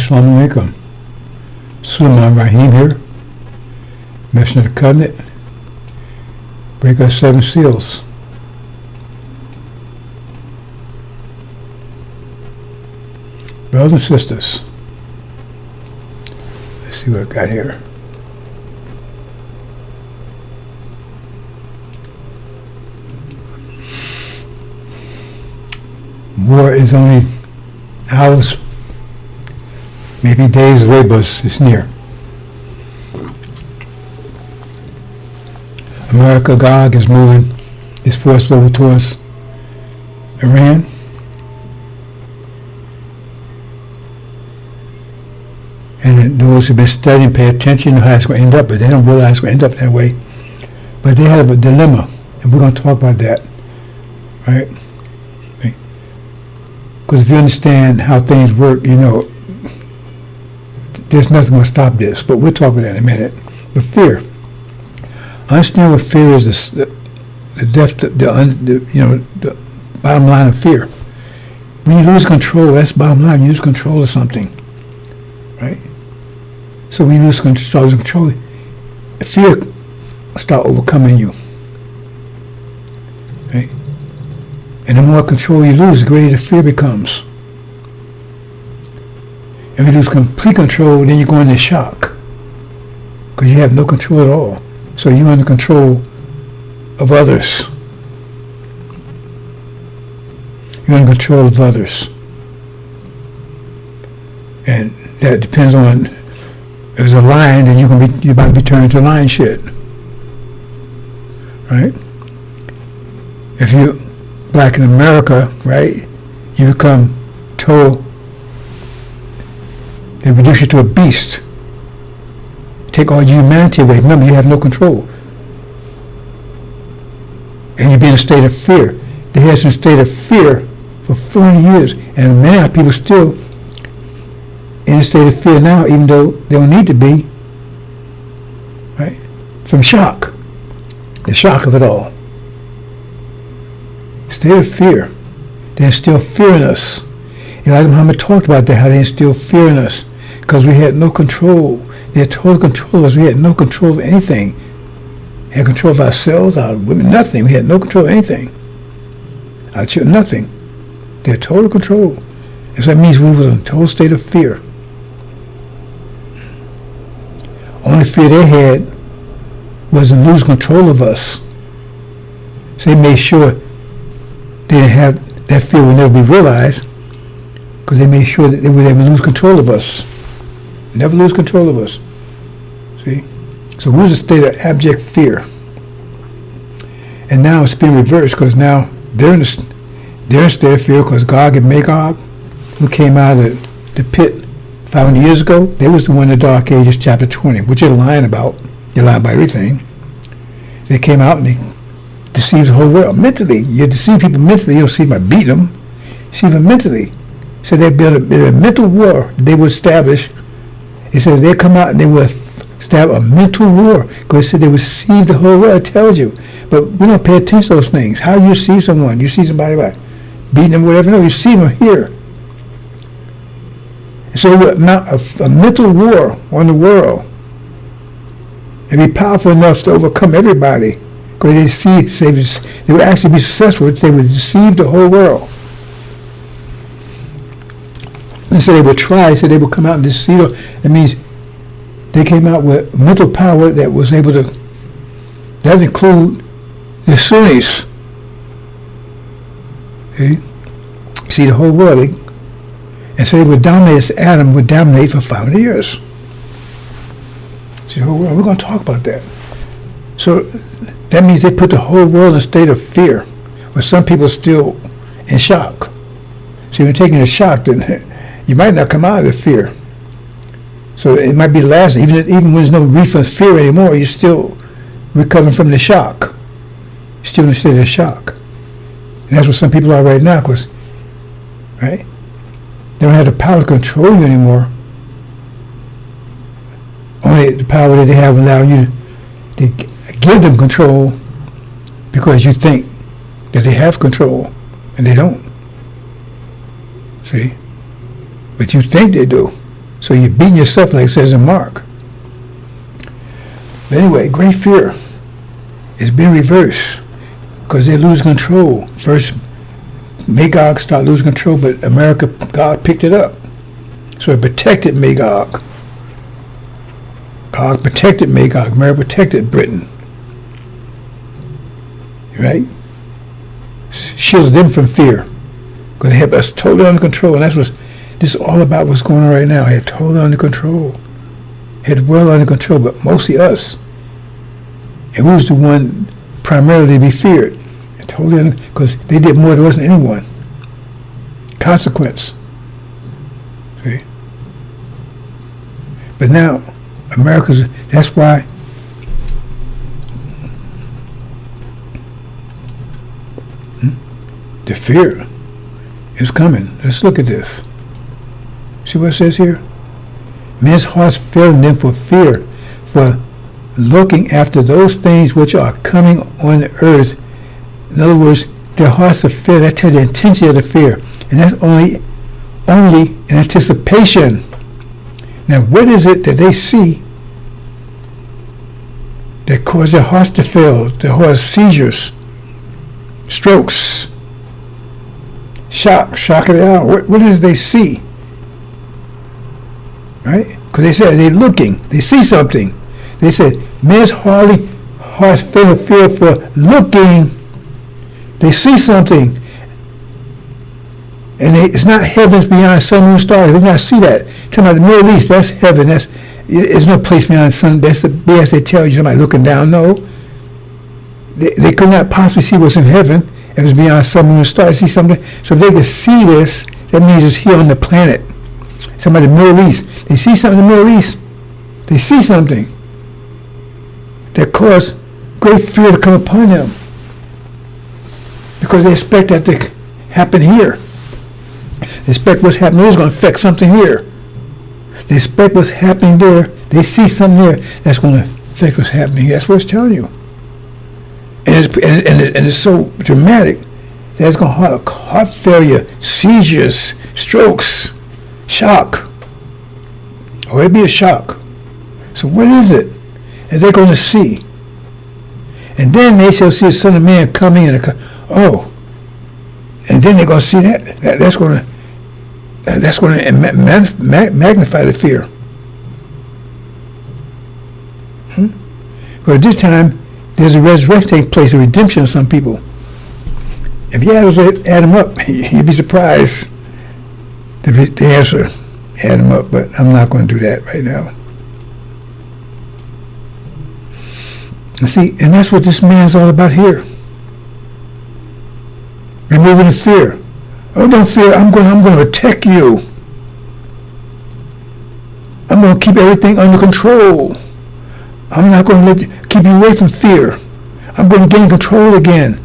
Assalamu alaikum. Sulaiman Rahim here, Messenger of the Covenant. Break our 7 seals. Brothers and sisters, let's see what I got here. War is only hours, maybe days away, but it's near. America, Gog is moving his force over towards Iran. And those who've been studying, pay attention to how it's going to end up, but they don't realize it's going to end up that way. But they have a dilemma, and we're going to talk about that, right? Because if you understand how things work, you know, there's nothing going to stop this. But we'll talk about that in a minute. But fear. Understand what fear is, the depth, the bottom line of fear. When you lose control, that's the bottom line. You lose control of something, right? So when you lose control, fear start overcoming you, right? And the more control you lose, the greater the fear becomes. If you lose complete control, then you go into shock because you have no control at all. So you're under control of others. You're in control of others. And that depends on, if there's a lion, then you're about to be turned into lion shit. Right? If you're black in America, right, you become told, they reduce you to a beast. Take all your humanity away. Remember, you have no control. And you be in a state of fear. They had us in a state of fear for 40 years. And many people are still in a state of fear now, even though they don't need to be. Right? From shock. The shock of it all. State of fear. They instill fear in us. Elijah Muhammad talked about that, how they instill fear in us. Because we had no control. They had total control of us. We had no control of anything. We had control of ourselves, our women, nothing. We had no control of anything. Our children, nothing. They had total control. And so that means we were in a total state of fear. Only fear they had was to lose control of us. So they made sure they didn't have, that fear would never be realized, because they made sure that they would never lose control of us. Never lose control of us. See? So we was in a state of abject fear. And now it's been reversed, because now they're in a state of fear, because Gog and Magog, who came out of the pit 500 years ago, they was the one in the Dark Ages, chapter 20, which they're lying about. They lie about everything. They came out and they deceived the whole world. Mentally, you deceive people mentally, you don't deceive them by beating them. Deceive them mentally. So they built a mental war they would establish. It says they come out and they will establish a mental war, because it said they would deceive the whole world. It tells you. But we don't pay attention to those things. How you see someone? You see somebody by beating them, whatever. No, you see them here. And so now a mental war on the world. And be powerful enough to overcome everybody. Because they would actually be successful if they would deceive the whole world. And so they would try, so they would come out and deceive. That means they came out with mental power that was able to, that include the Sunnis. See, the whole world. And so they would dominate, Adam would dominate for 500 years. See, the whole world. We're going to talk about that. So that means they put the whole world in a state of fear, where some people are still in shock. So you're taking a shock, then you might not come out of the fear. So it might be lasting. Even when there's no relief from fear anymore, you're still recovering from the shock. You're still in a state of shock. And that's what some people are right now, because, right? They don't have the power to control you anymore. Only the power that they have allowed you to give them control, because you think that they have control, and they don't. See? But you think they do. So you're beating yourself, like it says in Mark. But anyway, great fear is being reversed because they lose control. First, Magog started losing control, but America, God picked it up. So it protected Magog. God protected Magog. America protected Britain. Right? Shields them from fear. Because they have us totally under control. And that's what this is all about, what's going on right now. They had totally under control. Had the world under control, but mostly us. And who's the one primarily to be feared? Totally under, because they did more to us than anyone. Consequence. See? But now, America's, that's why the fear is coming. Let's look at this. See what it says here? Men's hearts failing them for fear, for looking after those things which are coming on the earth. In other words, their hearts are fear. That tells the intensity of the fear. And that's only in anticipation. Now, what is it that they see that cause their hearts to fail, that cause seizures, strokes, shock of the hour? What is it they see? Right? Because they said they're looking, they see something. They said, men's hearts fail fear for looking. They see something. And it's not heavens beyond sun, moon, stars. They do not see that. Talking about the Middle East, that's heaven. There's no place beyond the sun. That's the BS they tell you, somebody looking down. No. They could not possibly see what's in heaven if it's beyond sun, moon, stars. See something. So if they could see this, that means it's here on the planet. Somebody in the Middle East. They see something in the Middle East. They see something that caused great fear to come upon them. Because they expect that to happen here. They expect what's happening there is going to affect something here. They expect what's happening there. They see something there that's going to affect what's happening here. That's what it's telling you. And it's so dramatic that it's going to have heart failure, seizures, strokes, shock. Or it'd be a shock. So what is it that they're going to see? And then they shall see the Son of Man coming and and then they're going to see that's going to magnify the fear. But at this time, there's a resurrection taking place, a redemption of some people. If you add them up, you'd be surprised. The answer, add them up, but I'm not going to do that right now. See, and that's what this man's all about here. Removing the fear. Oh, don't fear. I'm going to protect you. I'm going to keep everything under control. I'm not going to keep you away from fear. I'm going to gain control again.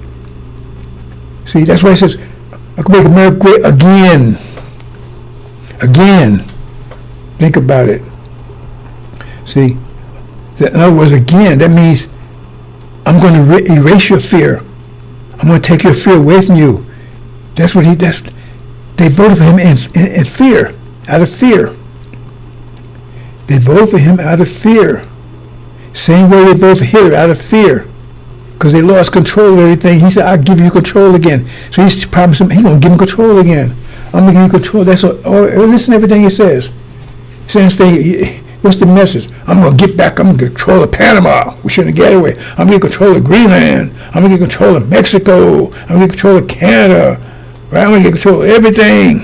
See, that's why he says, I can make America great again. Again. Think about it. See, in other words, again, that means I'm going to erase your fear. I'm going to take your fear away from you. That's what they voted for him in fear, out of fear. They voted for him out of fear. Same way they voted for Hitler, out of fear. Because they lost control of everything. He said, I'll give you control again. So he's promised him, he's going to give him control again. I'm going to give you control. That's all. Listen to everything he says. Same thing. What's the message? I'm going to get back. I'm going to get control of Panama. We shouldn't get away. I'm going to get control of Greenland. I'm going to get control of Mexico. I'm going to get control of Canada. Right? I'm going to get control of everything.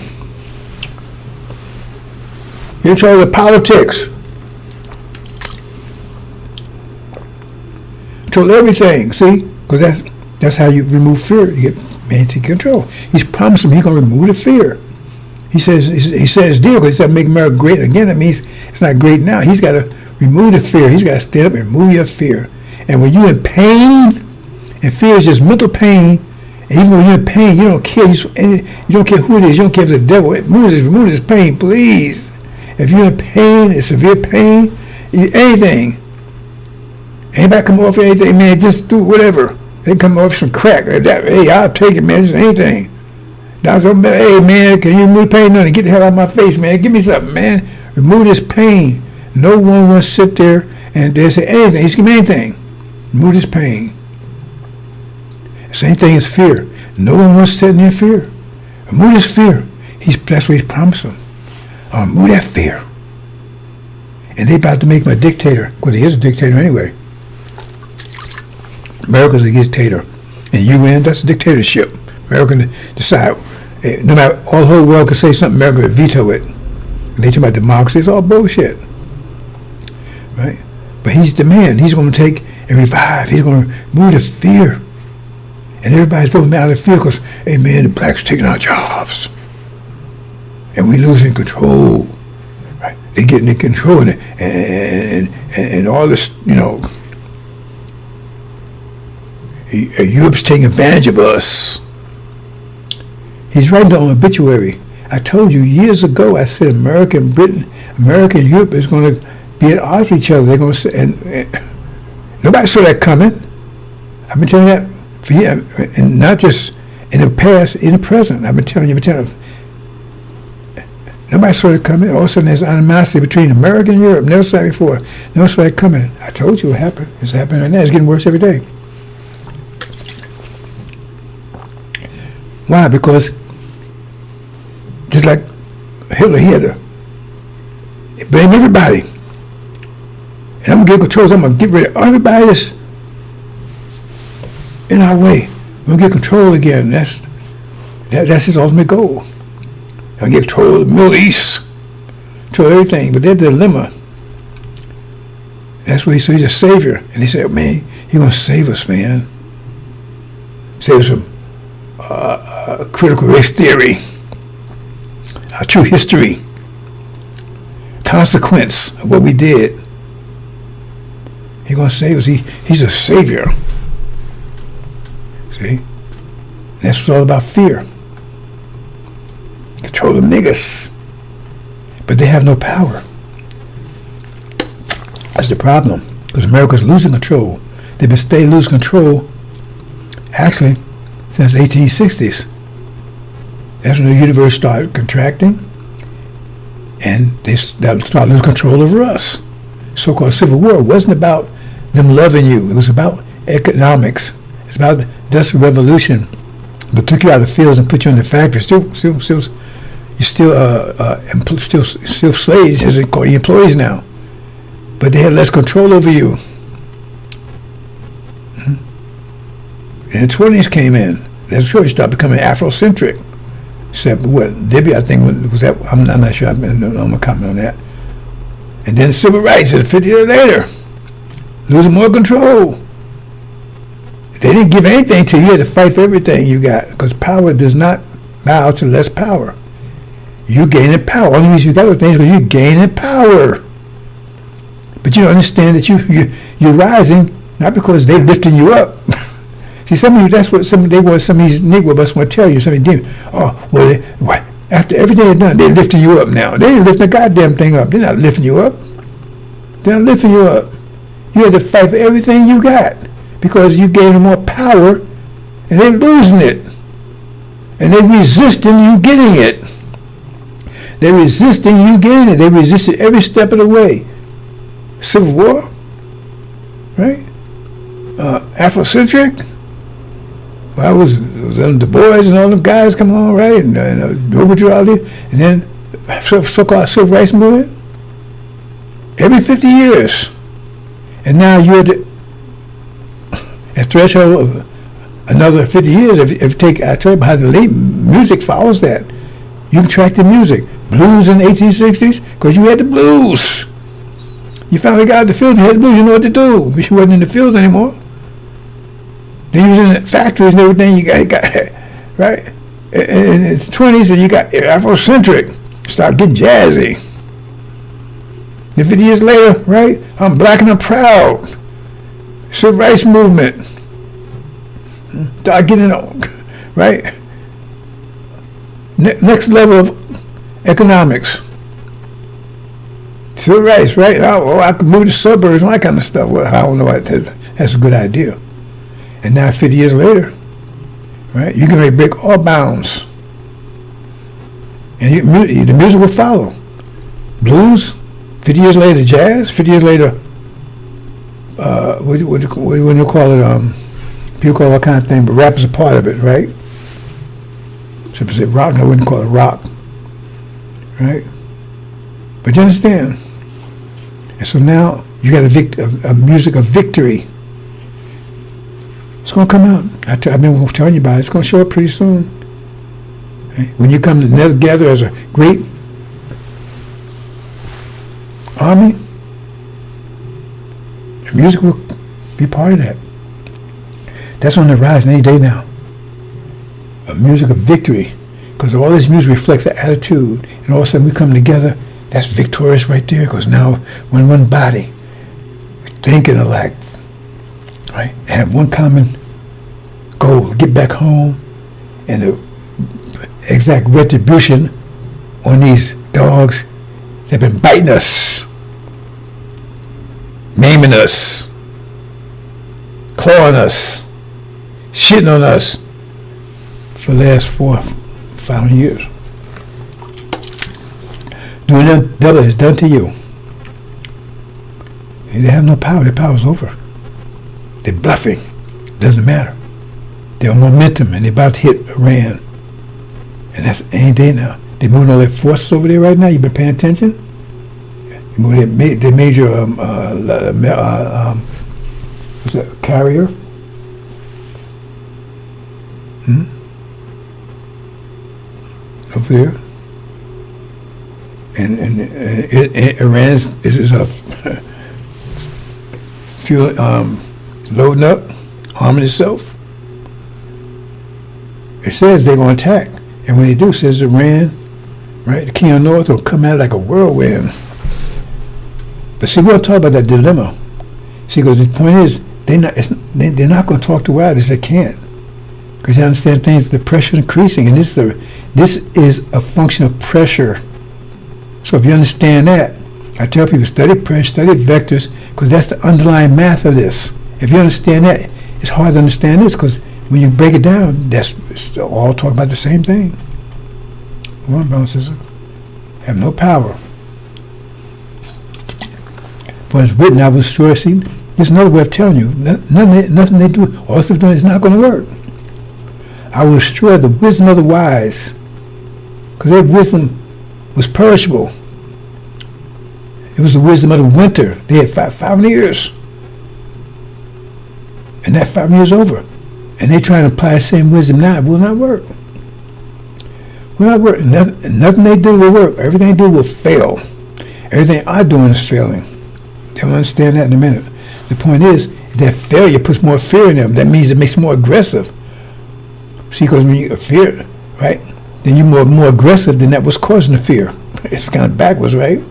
Get control of the politics. Control everything. See? Because that's how you remove fear. You get man to control. He's promised him he's going to remove the fear. He says deal, because he said make America great again. That means it's not great now. He's got to remove the fear. He's got to stand up and remove your fear. And when you're in pain, and fear is just mental pain, and even when you're in pain, you don't care. You don't care who it is. You don't care if it's the devil. Remove this pain, please. If you're in pain, it's severe pain, anything. Anybody come off anything, man, just do whatever. They come off some crack. Hey, I'll take it, man. Just anything. Hey, man, can you remove pain? Nothing. Get the hell out of my face, man. Give me something, man. remove this pain. No one wants to sit there and they say anything. He's give me anything. Remove this pain. Same thing as fear. No one wants to sit in their fear. Remove this fear. That's what he's promising. Remove that fear. And they about to make him a dictator, because he is a dictator anyway. America's a dictator. And UN, that's a dictatorship. America decide, no matter, all the whole world can say something, America will veto it. And they talk about democracy, it's all bullshit. Right? But he's the man. He's going to take and revive. He's going to remove the fear. And everybody's voting out of fear because, hey man, the blacks taking our jobs. And we losing control. Right? They getting in control and all this, Europe's taking advantage of us. He's writing on obituary. I told you years ago, I said America and Britain, America and Europe is going to be at odds with each other. They're going to say, and nobody saw that coming. I've been telling you that for years, and not just in the past, in the present. I've been telling you. Nobody saw it coming. All of a sudden, there's animosity between America and Europe. Never saw it before. Never saw it coming. I told you what happened. It's happening right now. It's getting worse every day. Why? Because just like Hitler, he had to blame everybody. And I'm going to get control. I'm going to get rid of everybody that's in our way. We're going to get control again. That's his ultimate goal. I'll get control of the Middle East, control everything. But there's the dilemma. That's why he's a savior. And he said, man, he's going to save us, man. Save us from critical race theory, true history, consequence of what we did. He's going to save us. He's a savior. See? That's what's all about fear. Control them niggas. But they have no power. That's the problem. Because America's losing control. They've been staying losing control, actually, since the 1860s. That's when the universe started contracting. And they started losing control over us. So-called Civil War wasn't about them loving you. It was about economics. It's about the Industrial Revolution. They took you out of the fields and put you in the factories. You're still slaves, just call you employees now. But they had less control over you. And the 20s came in. That's where you started becoming Afrocentric. Except what Libya, I think, was that. I'm not sure. I'm gonna comment on that. And then civil rights, 50 years later, losing more control. They didn't give anything to you. You had to fight for everything you got, because power does not bow to less power. You gaining power. Only reason you got those things is because you're gaining power. But you don't understand that you're rising not because they're lifting you up. See, some of you, that's what some of these Negro bus want to tell you. Some of them, after everything they've done, they're lifting you up now. They ain't lifting the goddamn thing up. They're not lifting you up. They're not lifting you up. You had to fight for everything you got because you gave them more power, and they're losing it. And they're resisting you getting it. They're resisting you getting it. They resisted every step of the way. Civil War, right? Afrocentric. Well, I was Du Bois and all them guys come on, right? And Robert Giraldi, and then so-called civil rights movement. Every 50 years, and now you're at threshold of another 50 years. If you take, I tell you how the late music follows that. You can track the music. Blues in the 1860s, because you had the blues. You finally got the field, you had the blues, you know what to do. But you wasn't in the fields anymore. Then you was in the factories and everything, you got right? In the 20s, and you got Afrocentric. Start getting jazzy. Then 50 years later, right? I'm black and I'm proud. Civil rights movement. Start getting on, right? Next level of economics. Civil rights, right? Oh, I could move to suburbs and all that kind of stuff. Well, I don't know. That's a good idea. And now 50 years later, right? You can break all bounds. And the music will follow. blues, 50 years later jazz, 50 years later, what do you call it? People call it all kind of thing, but rap is a part of it, right? So if you say rock, I wouldn't call it rock, right? But you understand? And so now you got a music of victory. It's going to come out. I've been telling you about it. It's going to show up pretty soon. Right? When you come together as a great army, the music will be part of that. That's on the rise any day now. A music of victory. Because all this music reflects the attitude. And all of a sudden we come together. That's victorious right there. Because now we're in one body. We think and alike. Right? And have one common goal. Get back home. And the exact retribution on these dogs that have been biting us. Maiming us. Clawing us. Shitting on us for the last 5 years. Doing that double is done to you. They have no power. Their power's over. They're bluffing. Doesn't matter. They're on momentum and they're about to hit Iran. And that's any day now. They're moving all their forces over there right now. You've been paying attention? They moved their major what's that, carrier? Over there, and Iran is a fuel loading up, arming itself. It says they're going to attack, and when they do, it says Iran, right? The king of the north will come out like a whirlwind. But see, we'll talk about that dilemma. See, because the point is, they're not going to talk to wild as they can't. Because you understand things, the pressure is increasing, and this is a function of pressure. So if you understand that, I tell people study pressure, study vectors, because that's the underlying math of this. If you understand that, it's hard to understand this, because when you break it down, it's all talking about the same thing. One brown sister have no power. For it's written, I will destroy. See, there's another way of telling you. Nothing they do, all they're doing is not going to work. I will destroy the wisdom of the wise, because their wisdom was perishable. It was the wisdom of the winter. They had 500 years. And that 5 years over. And they try to apply the same wisdom now. It will not work. Will not work. Nothing they do will work. Everything they do will fail. Everything I'm doing is failing. They'll understand that in a minute. The point is that failure puts more fear in them. That means it makes them more aggressive. See, because when you fear, right, then you're more aggressive than that was causing the fear. It's kind of backwards, right?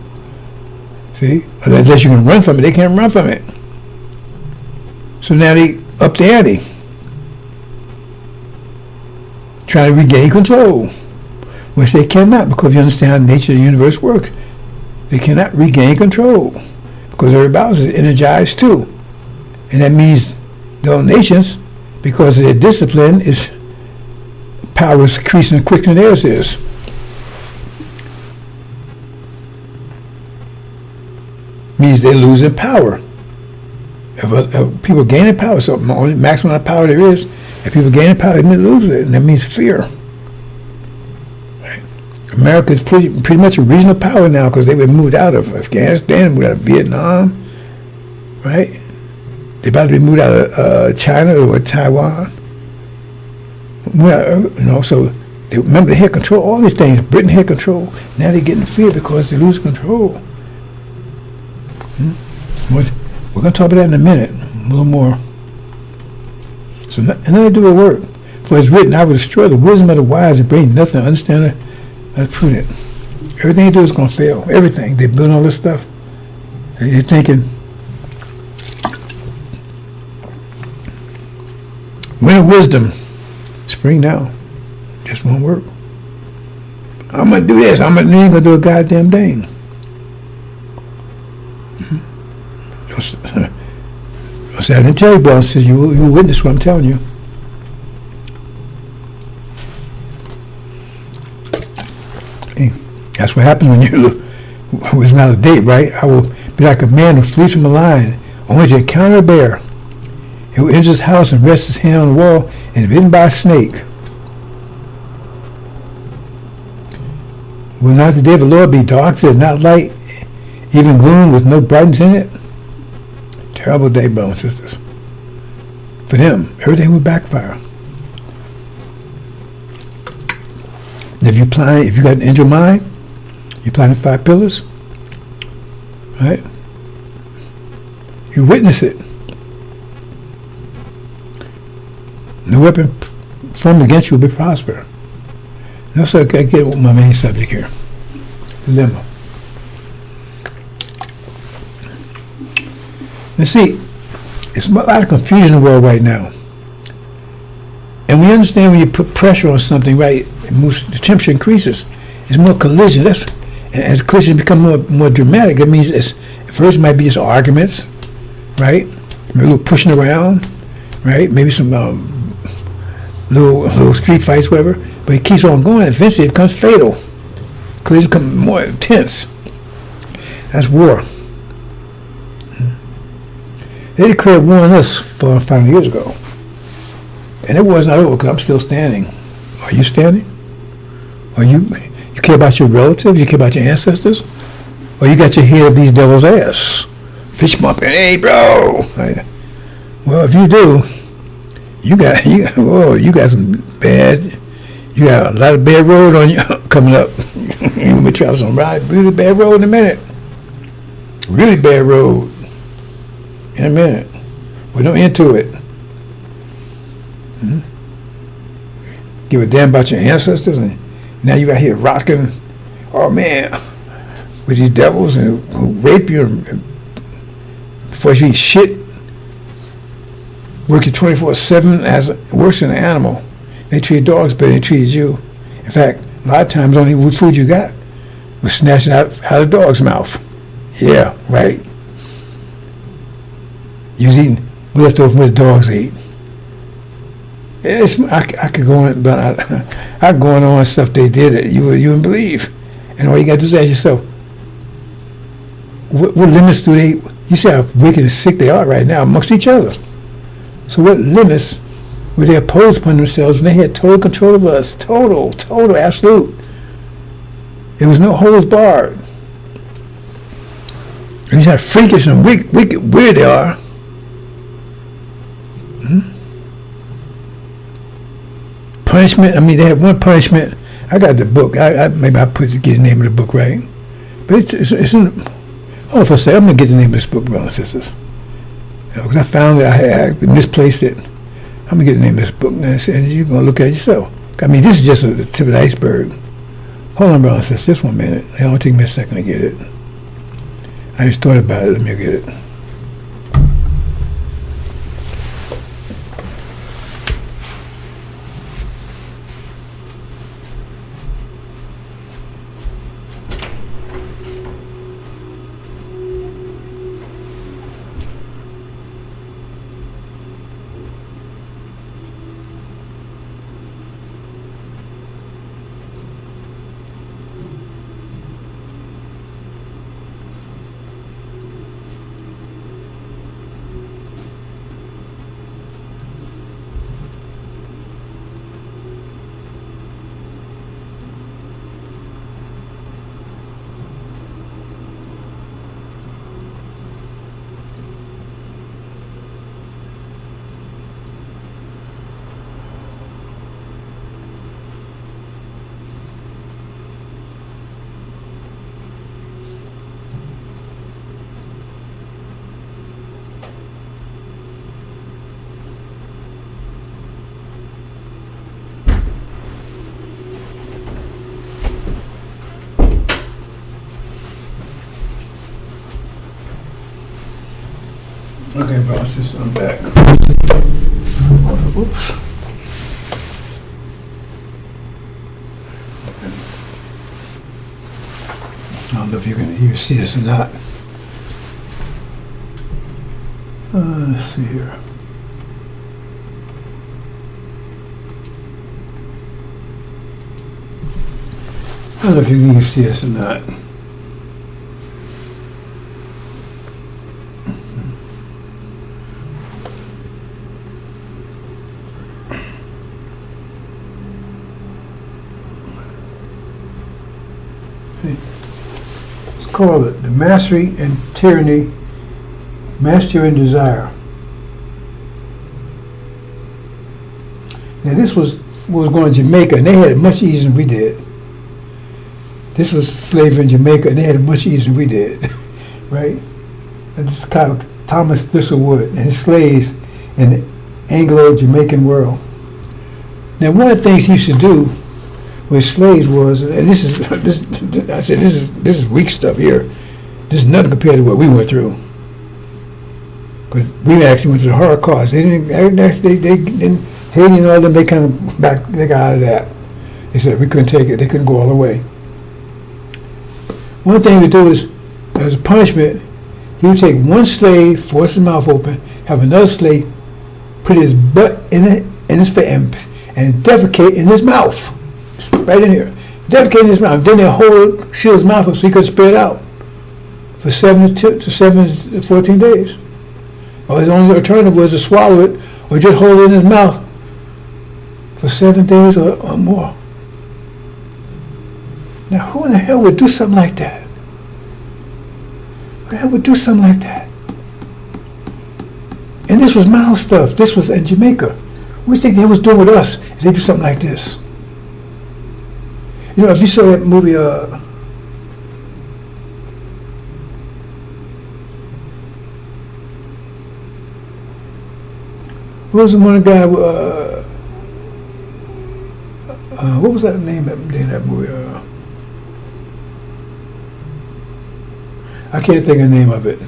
See? Unless you can run from it, they can't run from it. So now they up the ante. Trying to regain control. Which they cannot, because you understand how nature of the universe works. They cannot regain control. Because everybody else is energized too. And that means those nations, because of their discipline, is power is increasing quicker than theirs is. Means they're losing power. If people gaining power, so the only maximum of power there is, if people gaining power, they lose it, and that means fear. Right? America is pretty much a regional power now, because they've been moved out of Afghanistan, moved out of Vietnam, right? They're about to be moved out of China or Taiwan. So remember they had control all these things. Britain had control. Now they're getting fear because they lose control. We're going to talk about that in a minute, a little more. So, and then they do a work. For it's written, I will destroy the wisdom of the wise and bring nothing to understand the prudent. Everything they do is going to fail. Everything. They're building all this stuff. They're thinking, winter wisdom, spring now, just won't work. I'm going to do this. I'm ain't going to do a goddamn thing. I said, I didn't tell you, boss. I said, you witness what I'm telling you. Hey, that's what happens who is not a date, right? I will be like a man who flees from a lion, only to encounter a bear. He will enter his house and rest his hand on the wall and is bitten by a snake. Will not the day of the Lord be dark, said not light, even gloom with no brightness in it? Terrible day, brothers and sisters. For them, everything will backfire. If you got an angel mind, you planted 5 pillars, right? You witness it. No weapon formed against you will be prosper. Now, so I get with my main subject here. Dilemma. Now see, it's a lot of confusion in the world right now. And we understand when you put pressure on something, right, the temperature increases. There's more collision. And as collisions become more dramatic, that means first it might be just arguments, right? Maybe a little pushing around, right? Maybe some little street fights, whatever. But it keeps on going. Eventually, it becomes fatal. Collisions become more intense. That's war. They declared war on us 5 years ago. And it was not over because I'm still standing. Are you standing? Are you care about your relatives? You care about your ancestors? Or you got your head up these devils' ass? Fish bumping, hey bro. Well, if you do, you got some bad. You got a lot of bad road on you coming up. You're gonna travel some really bad road in a minute. Really bad road in a minute. With no end to it. Give a damn about your ancestors, and now you out here rocking, oh man, with these devils and who rape you and before you eat shit, working 24/7 as worse than an animal. They treat dogs better than they treated you. In fact, a lot of times only what food you got was snatched out of the dog's mouth. Yeah, right. You was eating leftovers what the dogs ate. I could go on, but I go on stuff they did that you wouldn't believe. And all you got to do is ask yourself, what limits do they, you see how wicked and sick they are right now amongst each other. So what limits would they impose upon themselves when they had total control of us? Total, absolute. There was no holds barred. And you see how freakish and wicked, weird they are. Punishment. I mean, they had one punishment. I got the book. Maybe I get the name of the book right, but it's in. Oh, if I say I'm gonna get the name of this book, brothers and sisters, because I found that I misplaced it. I'm gonna get the name of this book, and you're gonna look at it yourself. I mean, this is just the tip of the iceberg. Hold on, brothers and sisters, just 1 minute. It'll only take me a second to get it. I just thought about it. Let me get it. Okay, brothers and sisters, I'm back. Oops. I don't know if you can even see this or not. Let's see here. I don't know if you can even see this or not. It's called the Mastery and Tyranny, Mastery and Desire. Now this was going to Jamaica, and they had it much easier than we did. This was slavery in Jamaica, and they had it much easier than we did, right? And this is kind of Thomas Thistlewood and his slaves in the Anglo-Jamaican world. Now, one of the things he used to do with slaves was, and this is weak stuff here. This is nothing compared to what we went through. Because we actually went to the Holocaust. They didn't. Haiti and all them. They kind of they got out of that. They said we couldn't take it. They couldn't go all the way. One thing to do is, as a punishment, he would take one slave, force his mouth open, have another slave put his butt in his face and defecate in his mouth. Right in here. Defecate in his mouth. Then they'll shield his mouth up so he could spit it out for 7 to 14 days. Or his only alternative was to swallow it or just hold it in his mouth for 7 days or more. Now, who in the hell would do something like that? Who the hell would do something like that? And this was mild stuff. This was in Jamaica. What do you think they was doing with us if they do something like this? You know, if you saw that movie, what was the one guy, what was that name in that movie? I can't think of the name of it.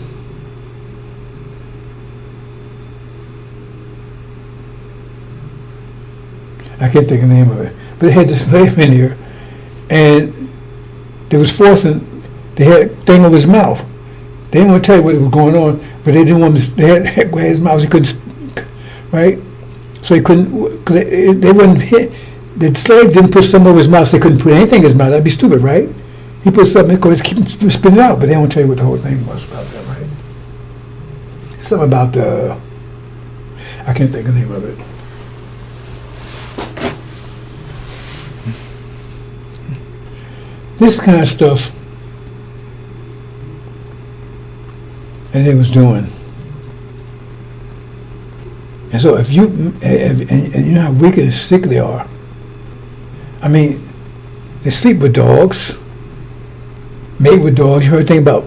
I can't think of the name of it. But they had this slave in here, and they was forcing, they had a thing over his mouth. They didn't want to tell you what was going on, but they didn't want to, they had where his mouth, he couldn't speak, right? So he couldn't, they wouldn't hit, the slave didn't put something over his mouth, so they couldn't put anything in his mouth. That'd be stupid, right? He put something, because keep spitting it out, but they won't tell you what the whole thing was about that, right? It's something about the, I can't think of the name of it. This kind of stuff, and they was doing. And so if you, and you know how wicked and sick they are. I mean, they sleep with dogs, mate with dogs. You heard a thing about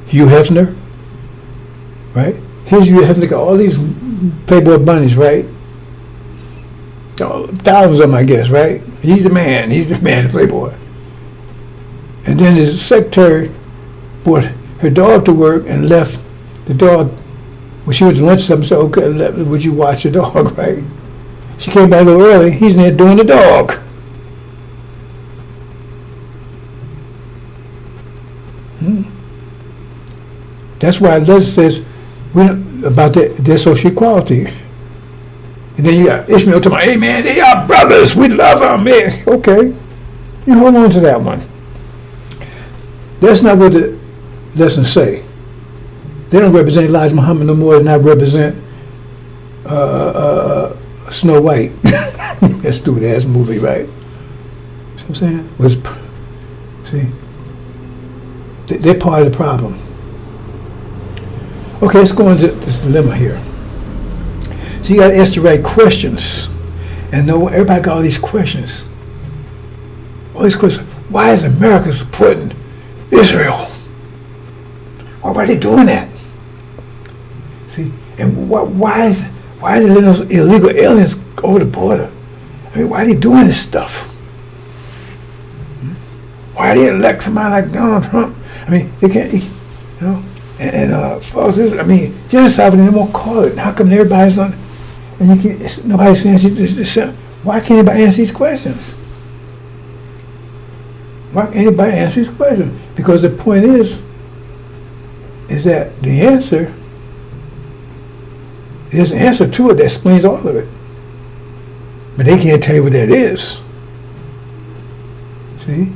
Hugh Hefner, right? Here's Hugh Hefner, got all these Playboy bunnies, right? Thousands of them, I guess, right? He's the man, the Playboy. And then his secretary brought her dog to work and left the dog. When she went to lunch, something said, okay, would you watch the dog, right? She came back a little early. He's in there doing the dog. That's why Les says about their social equality. And then you got Ishmael talking about, hey man, they are brothers. We love them, man. Okay. You hold on to that one. That's not what the lessons say. They don't represent Elijah Muhammad no more than I represent Snow White. That stupid ass movie, right? See what I'm saying? They're part of the problem. Okay, let's go into this dilemma here. So you got to ask the right questions. And know everybody got all these questions. All these questions. Why is America supporting Israel? Why are they doing that? See, and why is it letting those illegal aliens over the border? I mean, why are they doing this stuff? Why do they elect somebody like Donald Trump? I mean, they can't, you know. And as far as this, I mean, genocide, they won't call it. How come everybody's on? And you can't. Nobody's answering this. Why can't anybody answer these questions? Why can't anybody answer these questions? Because the point is that the answer, there's an answer to it that explains all of it. But they can't tell you what that is. See?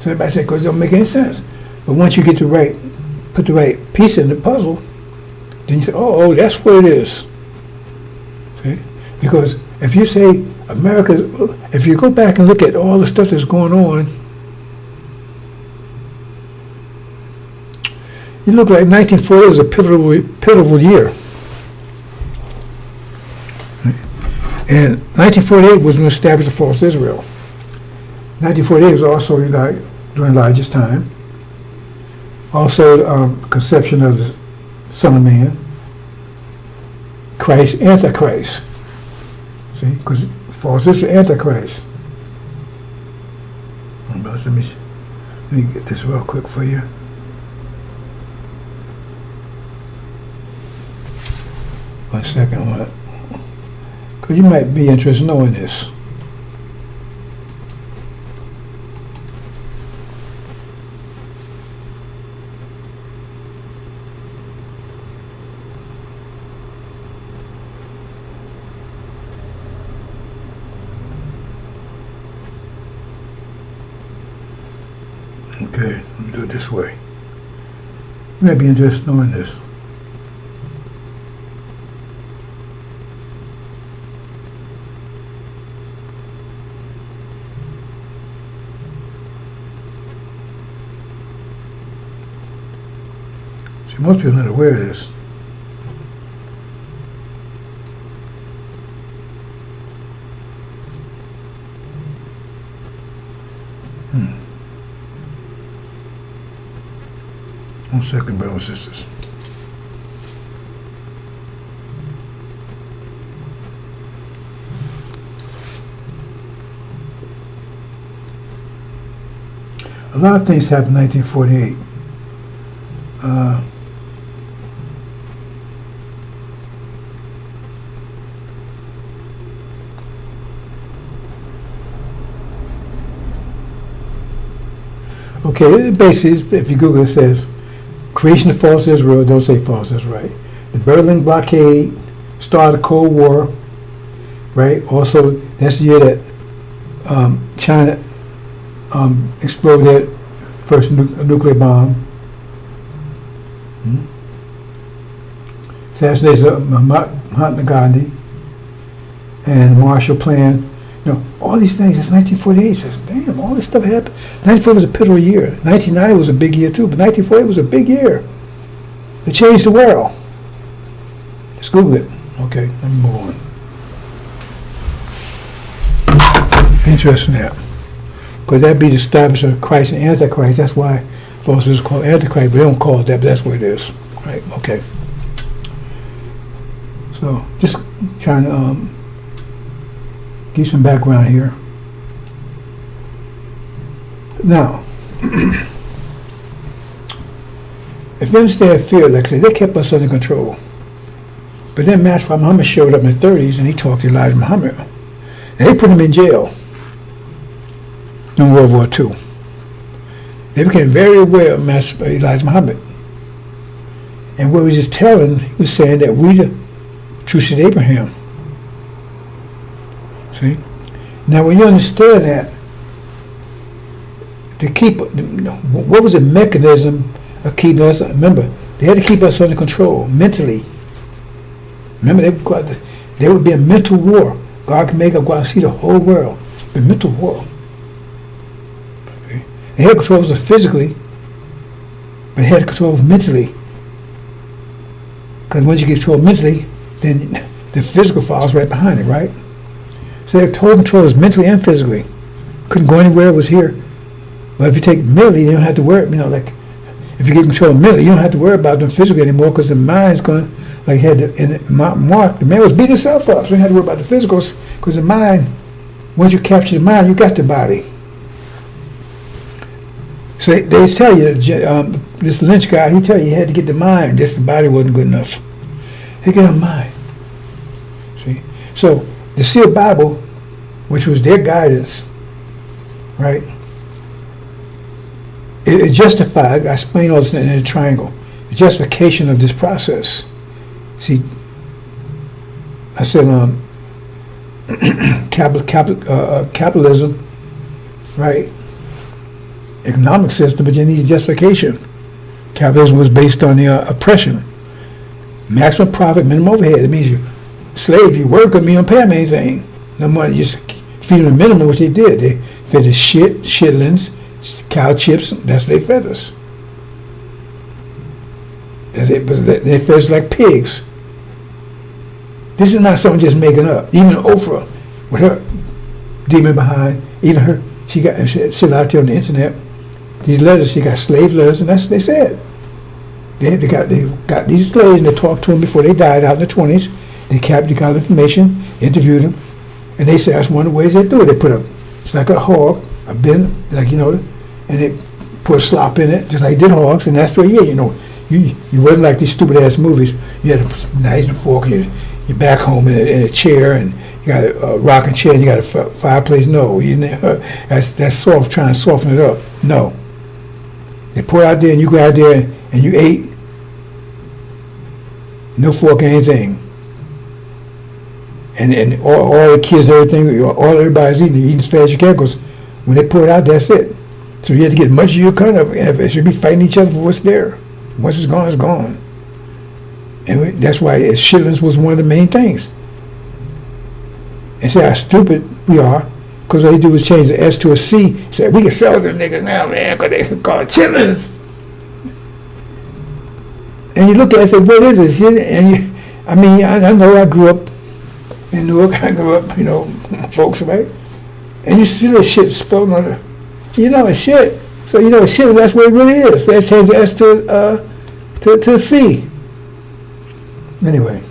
So everybody says, because it don't make any sense. But once you get put the right piece in the puzzle, then you say, oh, that's what it is. See? Because if you say if you go back and look at all the stuff that's going on You look like 1948 was a pivotal year. And 1948 was when we established the false Israel. 1948 was also during Elijah's time. Also, conception of the Son of Man. Christ, Antichrist. See, because false Israel, Antichrist. Let me get this real quick for you. One second, because you might be interested in knowing this. Okay, let me do it this way. You might be interested in knowing this. See, most people are not aware of this. One second, brothers and sisters. A lot of things happened in 1948. Okay, basically, if you Google it, says creation of false Israel, don't say false, that's right. The Berlin blockade, start of the Cold War, right? Also, that's the year that China exploded first nuclear bomb. Assassination of Mahatma Gandhi and Marshall Plan. You know, all these things, that's 1948. Says, damn, all this stuff happened. 1948 was a pivotal year. 1990 was a big year too, but 1948 was a big year. It changed the world. Let's Google it. Okay, let me move on. Interesting that. Because that'd be the establishment of Christ and Antichrist. That's why false is called Antichrist, but they don't call it that, but that's what it is. Right, okay. So, just trying to give some background here. Now, if you understand fear, like I said, they kept us under control. But then Master Muhammad showed up in the 30s and he talked to Elijah Muhammad. And they put him in jail in World War II. They became very aware of Master Elijah Muhammad. And what he was just telling, he was saying that we the true seed of Abraham. See? Now when you understand that, to keep, what was the mechanism of keeping us, remember, they had to keep us under control, mentally. Remember, there would be a mental war. God can make us go out and see the whole world. The mental war. Okay? They had control of us physically, but they had control of us mentally. Because once you get control mentally, then the physical follows right behind it, right? So they had total control of us mentally and physically. Couldn't go anywhere, it was here. But if you take mentally, you don't have to worry, like, if you get control mentally, you don't have to worry about them physically anymore because the mind's going to, like Mark, the man was beating himself up, so you don't have to worry about the physicals because the mind, once you capture the mind, you got the body. So they tell you, this Lynch guy, he tell you had to get the mind, just the body wasn't good enough. They get a mind. See? So the sealed Bible, which was their guidance, right? It justified, I explained all this in a triangle, the justification of this process. See, I said capitalism, right? Economic system, but you need justification. Capitalism was based on the oppression. Maximum profit, minimum overhead. It means you slave, you work, and you don't pay them anything. No money, just feed them the minimum, which they did. They fed us shitlings, cow chips, that's what they fed us. They fed like pigs. This is not something just making up. Even Oprah, with her demon behind, even her, she out there on the internet. These letters, she got slave letters, and that's what they said. They got these slaves, and they talked to them before they died out in the 20s. They got information, interviewed them, and they said that's one of the ways they do it. They put it's like a hog, a bin, like, and they put slop in it, just like they did hogs, and that's what you wasn't like these stupid ass movies. You had a knife and fork, you're back home in a chair, and you got a rocking chair, and you got a fireplace. No, that's soft, trying to soften it up. No. They pour out there, and you go out there, and you ate. No fork or anything. And all the kids and everything, everybody's eating as fast as you can, because when they pour it out, that's it. So you have to get much of your cut up. They should be fighting each other for what's there. Once it's gone, it's gone. And that's why shitlings was one of the main things. And see how stupid we are, because all they do is change the S to a C. Say, we can sell them niggas now, man, because they can call it chitlins. And you look at it and say, what is this? And I know I grew up in Newark. I grew up, folks, right? And you see this shit spelled on it. It's shit. So shit, that's what it really is. Let's change the S to C. Anyway,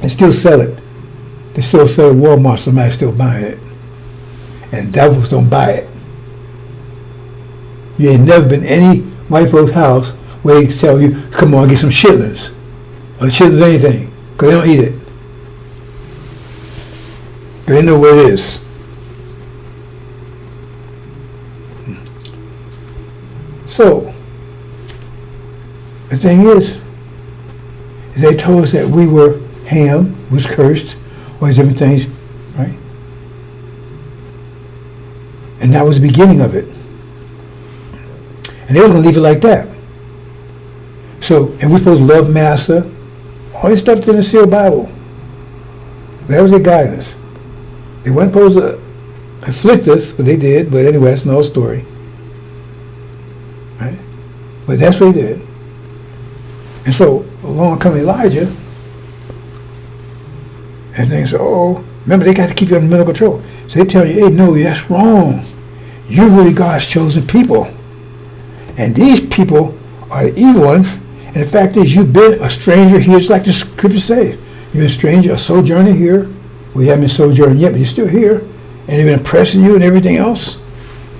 they still sell it. They still sell it at Walmart. Somebody's still buying it. And devils don't buy it. You ain't never been any white folks' house where they tell you, come on, get some chitlins. Or chitlins anything. Because they don't eat it. Because they know where it is. So, the thing is they told us that we were Ham, was cursed, all these different things, right? And that was the beginning of it. And they was going to leave it like that. So, and we're supposed to love Master, all this stuff in the sealed Bible. That was their guidance. They weren't supposed to afflict us, but they did. But anyway, that's another story. Right? But that's what he did. And so, along come Elijah, and they say, remember, they got to keep you under mental control. So they tell you, hey, no, that's wrong. You're really God's chosen people. And these people are the evil ones. And the fact is, you've been a stranger here, just like the scripture says. You've been a stranger, a sojourner here. Well, you haven't been sojourning yet, but you're still here. And they've been oppressing you and everything else.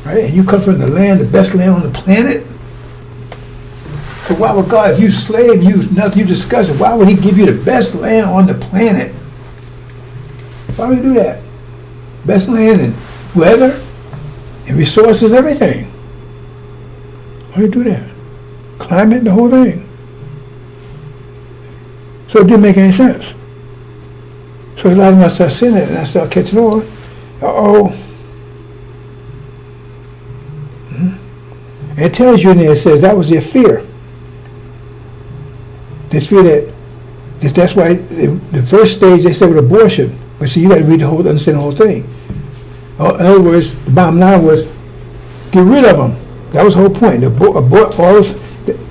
Right? And you come from the land, the best land on the planet. So why would God, if you slave, you discuss it, why would he give you the best land on the planet? Why would he do that? Best land and weather and resources, everything. Why would he do that? Climate, the whole thing. So it didn't make any sense. So a lot of them start seeing it, and I start catching on. And it tells you in there, it says that was their fear. They fear that's why the first stage they said with abortion. But see, you got to understand the whole thing. In other words, the bottom line was, get rid of them. That was the whole point. Abort all this.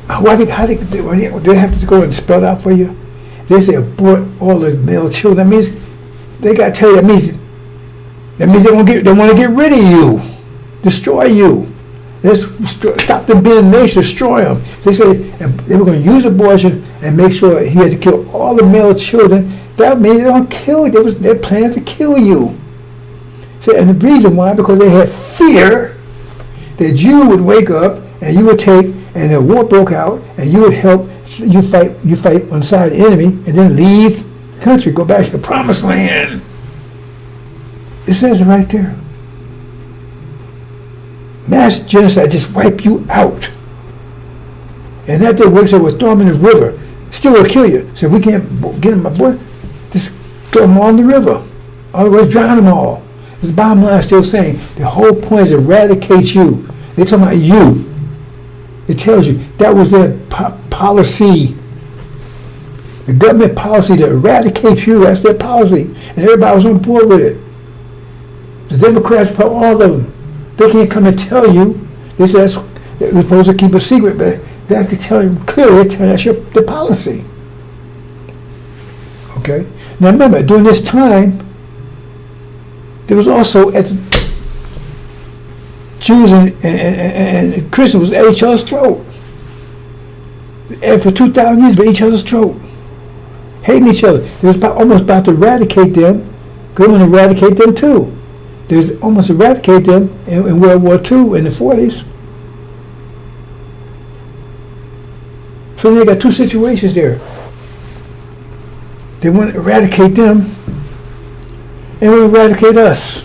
How they have to go and spell it out for you? They say abort all the male children. That means they got to tell you. That means they want to get rid of you, destroy you. Let's stop them being a nation, destroy them. They say they were going to use abortion and make sure he had to kill all the male children. That means they don't kill you. They're planning to kill you. So, and the reason why, because they had fear that you would wake up and you would take, and a war broke out, and you would help, you fight on the side of the enemy, and then leave the country, go back to the promised land. It says it right there. Mass genocide, just wipe you out. And that day works out with throw them in the river. Still will kill you. So if we can't get them aboard, just throw them all in the river. Otherwise, drown them all. This bottom line is still saying the whole point is to eradicate you. They're talking about you. It tells you that was their policy. The government policy to eradicate you, that's their policy. And everybody was on board with it. The Democrats, all of them. They can't come and tell you. They say we're supposed to keep a secret, but They have to tell him clearly, that's the policy. Okay? Now remember, during this time, there was also, at the Jews and Christians was at each other's throat. And for 2,000 years, by each other's throat. Hating each other. They was almost about to eradicate them. They want to eradicate them too. They was almost eradicate them in World War II in the 40s. So they got two situations there. They want to eradicate them and want to eradicate us.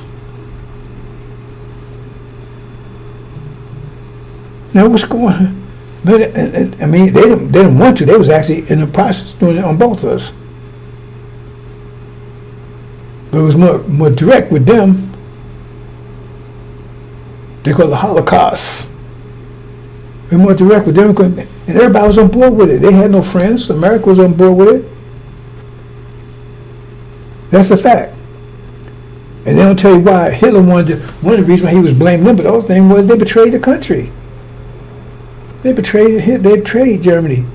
Now what's going on? But I mean, they didn't want to. They was actually in the process doing it on both of us. But it was more direct with them. They call it the Holocaust. They were more direct with them, and everybody was on board with it. They had no friends. America was on board with it. That's a fact. And they don't tell you why Hitler wanted to. One of the reasons why he was blaming them, but the other thing was they betrayed the country. They betrayed Germany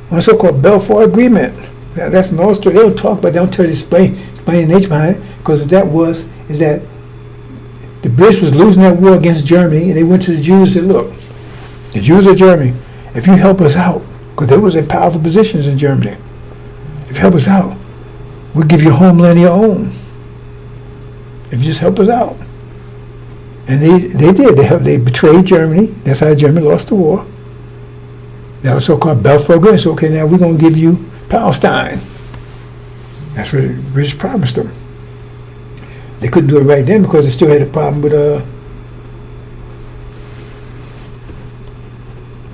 on a so-called Balfour Agreement. That's another story. They don't talk about it. They don't tell you, explain the nature behind it, because is that the British was losing that war against Germany, and they went to the Jews and said, look, the Jews of Germany, if you help us out, because they was in powerful positions in Germany, if you help us out, we'll give you a homeland of your own. If you just help us out. And they did. They betrayed Germany. That's how Germany lost the war. That was so-called Balfour Agreement. So, okay, now we're going to give you Palestine. That's what the British promised them. They couldn't do it right then because they still had a problem with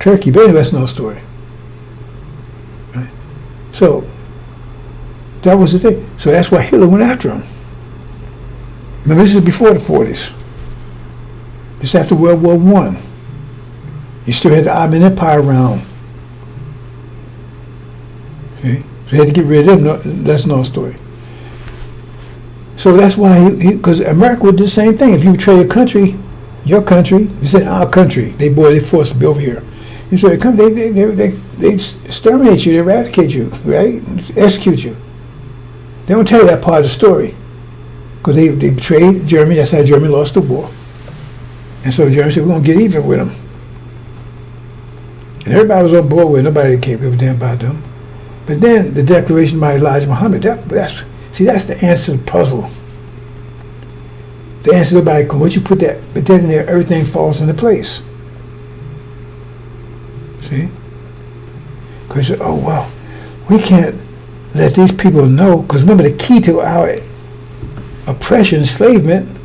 Turkey. But anyway, that's another story. Right? So, that was the thing. So that's why Hitler went after him. Remember, this is before the 40s. This is after World War I. You still had the Ottoman Empire around. See? So they had to get rid of them. That's another story. So that's why, because America would do the same thing. If you betray a country, your country, you said our country, they forced to be over here. You say, they exterminate you, they eradicate you, right? Execute you. They don't tell you that part of the story. Because they betrayed Germany. That's how Germany lost the war. And so Germany said, we're going to get even with them. And everybody was on board with it. Nobody gave a damn about them. But then the declaration by Elijah Muhammad, that's the answer to the puzzle. The answer is like, once you put that, but then in there, everything falls into place. See? Because you say, oh, well, we can't let these people know, because remember the key to our oppression, enslavement,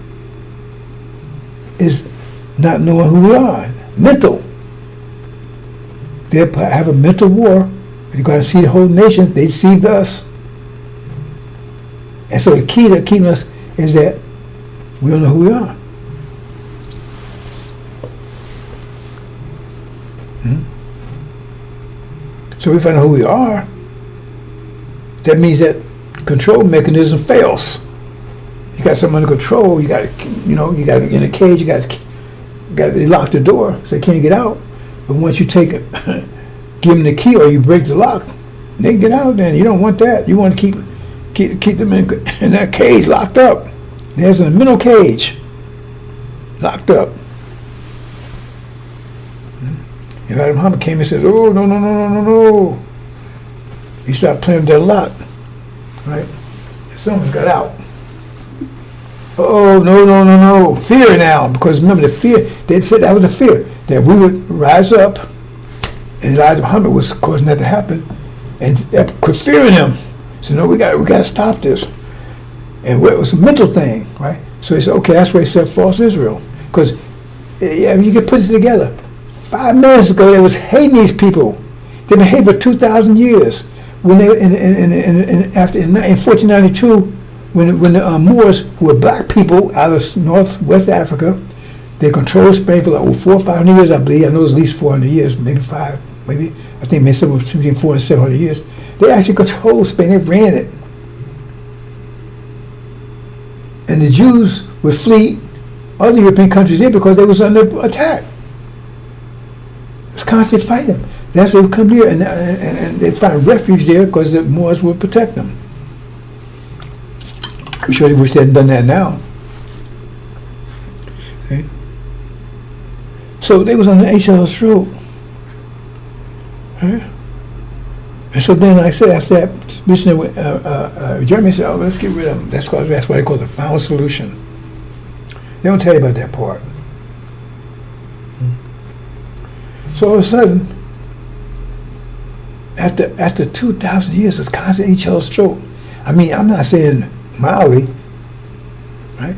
is not knowing who we are. Mental. They have a mental war. You got to see the whole nation. They deceived us. And so the key to keeping us is that we don't know who we are. So if I know who we are, that means that control mechanism fails. You got something under control. You got in a cage. You got to lock the door so they can't get out. But once you take it, give them the key, or you break the lock, they can get out. Then you don't want that. You want to keep them in that cage, locked up. There's a mental cage, locked up. Elijah Muhammad came and says, "Oh no!" He started playing with that lock, right? Someone's got out. Oh, no. Fear now. Because remember, the fear, they said that was the fear, that we would rise up, and Elijah Muhammad was causing that to happen, and that put fear in him. So, no, we got to stop this. And it was a mental thing, right? So he said, okay, that's why he said false Israel. Because, you can put this together. 5 minutes ago, they was hating these people. They've been hating for 2,000 years. When they, in 1492, when the Moors, who were black people out of northwest Africa, they controlled Spain for like 400 or 500 years, I believe. I know it was at least 400 years, maybe 5, maybe. I think maybe somewhere between 400 and 700 years. They actually controlled Spain. They ran it. And the Jews would flee other European countries there because they was under attack. It's constantly fighting them. That's why they come here and they find refuge there because the Moors will protect them. I'm sure they wish they hadn't done that now. Okay. So they was on the HL's throat. Right? And so then, like I said, after that, missionary Jeremy said, "Oh, let's get rid of them." That's why they call it the final solution. They don't tell you about that part. So all of a sudden, after 2,000 years of constant HL stroke, I mean, I'm not saying mildly, right?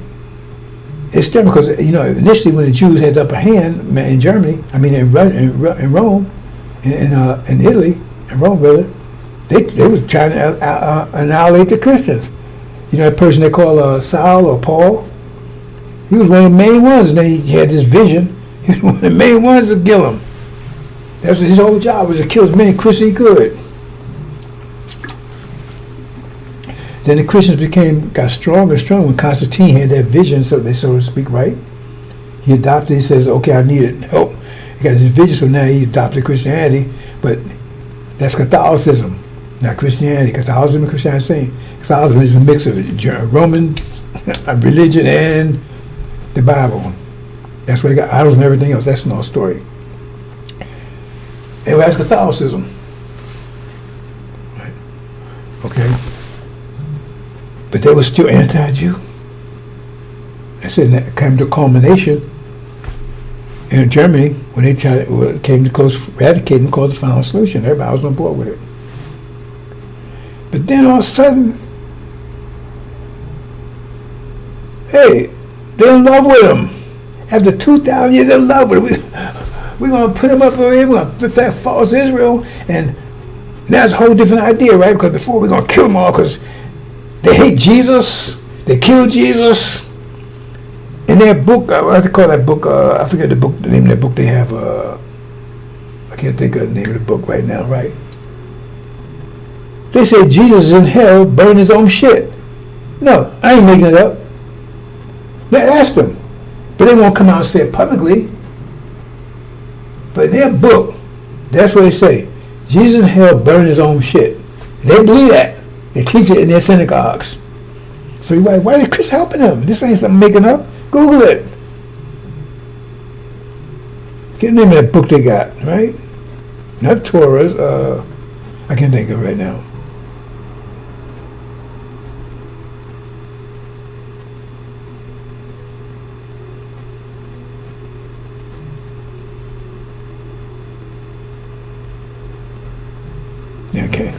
It's still because, initially when the Jews had the upper hand in Germany, I mean, in Rome, in Italy, in Rome, brother, they was trying to annihilate the Christians. That person they call Saul or Paul, he was one of the main ones, and then he had this vision. He was one of the main ones to kill him. That's his whole job, was to kill as many Christians he could. Then the Christians got stronger and stronger when Constantine had that vision, so to speak, right? He adopted, he says, okay, I needed help. He got this vision, so now he adopted Christianity, but that's Catholicism, not Christianity. Catholicism and Christianity are the same. Catholicism is a mix of Roman religion and the Bible. That's where they got idols and everything else. That's another story. Anyway, that's Catholicism. Right? Okay? But they were still anti-Jew. I said that came to culmination in Germany when they came to close eradicating, called the final solution. Everybody was on board with it. But then all of a sudden, hey, they're in love with them. After 2,000 years, they're in love with them. We're going to put them up over here. We're going to put false Israel. And that's a whole different idea, right? Because before we're going to kill them all because they hate Jesus. They killed Jesus. In their book, what do they call that book? I forget the name of that book they have. I can't think of the name of the book right now, right? They say Jesus is in hell burning his own shit. No, I ain't making it up. They asked them. But they won't come out and say it publicly. But in their book, that's what they say. Jesus in hell burning his own shit. They believe that. They teach it in their synagogues. So you're like, why are Chris helping them? This ain't something making up. Google it. Get the name of that book they got, right? Not Torah. I can't think of it right now. Okay.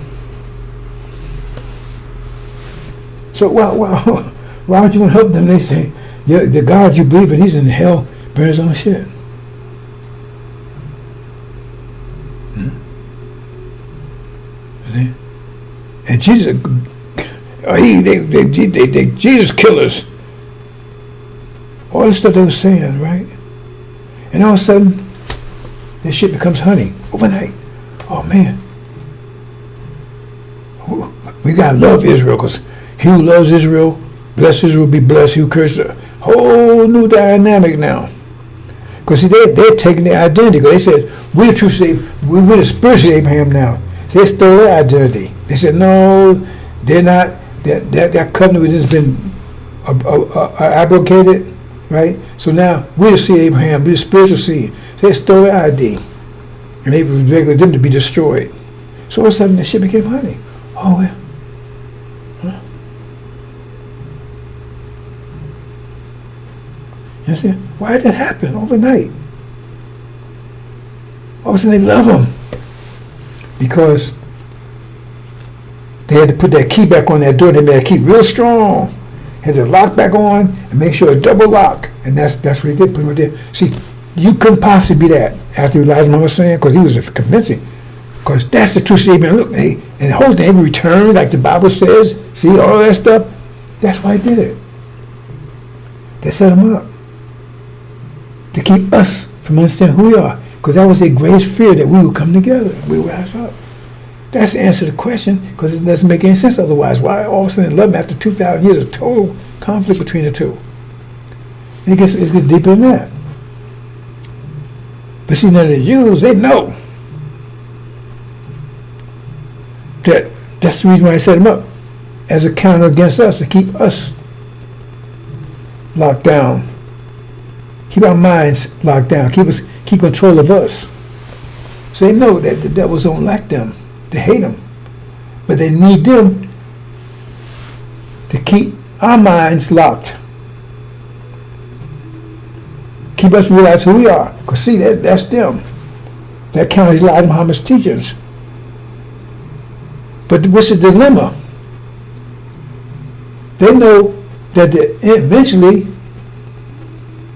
So why would you want to help them? They say, yeah, the God you believe in, he's in hell, burn his own shit. And Jesus, Jesus killers. All the stuff they were saying, right? And all of a sudden, this shit becomes honey overnight. Oh man. We gotta love Israel because he who loves Israel, bless Israel, be blessed. He who curses, a whole new dynamic now. Because see, they're taking their identity. Because they said, we're the true slave, we're the spiritual Abraham now. So they stole their identity. They said, no, they're not, that covenant has been abrogated, right? So now, we're the seed of Abraham, we're the spiritual seed. So they stole their ID. And they expected them to be destroyed. So all of a sudden, the shit became honey. Oh, well. Huh? You understand? Why did that happen overnight? All of a sudden, they love them. Because they had to put that key back on that door. They made that key real strong. Had to lock back on and make sure a double lock. And that's what he did, put him right there. See, you couldn't possibly be that after Elijah was saying, because he was convincing. Because that's the true statement. Look, hey, and the whole thing returned, like the Bible says. See, all that stuff. That's why he did it. They set him up to keep us from understanding who we are. Because that was their greatest fear, that we would come together. We would rise up. That's the answer to the question, because it doesn't make any sense otherwise. Why all of a sudden love after 2,000 years of total conflict between the two? It gets deeper than that. But see, none of the Jews, they know that that's the reason why I set them up, as a counter against us, to keep us locked down, keep our minds locked down, keep control of us. So they know that the devils don't like them, they hate them, but they need them to keep our minds locked, keep us realize who we are. Because see, that's them. That counters Elijah Muhammad's teachings. But what's the dilemma? They know that eventually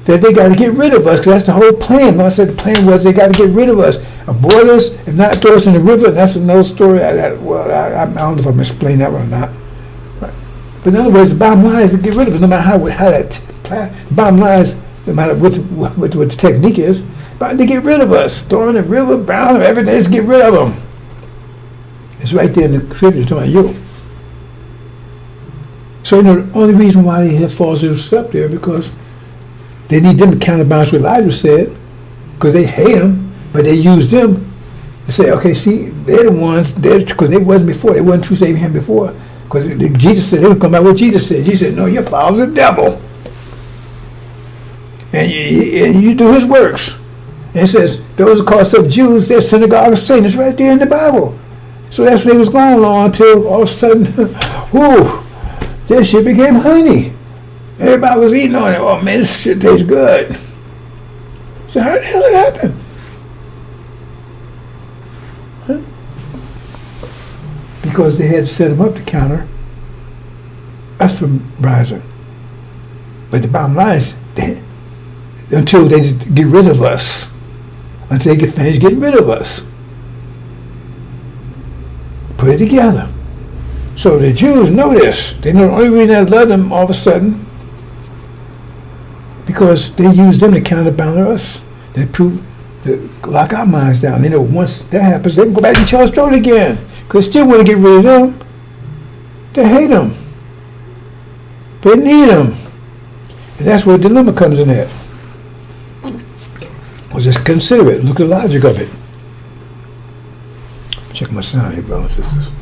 that they got to get rid of us, because that's the whole plan. I said the plan was they got to get rid of us, abort us, if not throw us in the river. And that's another story. I don't know if I'm explaining that one or not. Right. But in other words, the bottom line is to get rid of it, no matter how that plan. The bottom line is, no matter what the technique is, but they get rid of us, throw in the river, brown, everything. Just get rid of them. It's right there in the scripture talking about you. So the only reason why they have false Israelites up there, because they need them to counterbalance what Elijah said, because they hate them, but they use them to say, okay, see, they're the ones, because they wasn't before, they wasn't true saving him before, because Jesus said, they would come out what Jesus said. Jesus said, no, your father's the devil, and you do his works. And it says, those who call themselves Jews, they're synagogue of Satan. It's right there in the Bible. So that's what they was going on until all of a sudden, whoo, that shit became honey. Everybody was eating on it. Oh man, this shit tastes good. So how the hell did it happen? Huh? Because they had set them up to counter us from rising. But the bottom line is, until they get rid of us, until they get finished getting rid of us. Put it together. So the Jews know this. They know the only reason I love them all of a sudden, because they use them to counterbalance us. They prove to lock our minds down. They know once that happens, they can go back to each other's throat again. Because they still want to get rid of them. They hate them. They need them. And that's where the dilemma comes in at. Well, just consider it. Look at the logic of it. Check my sound here, brothers and sisters.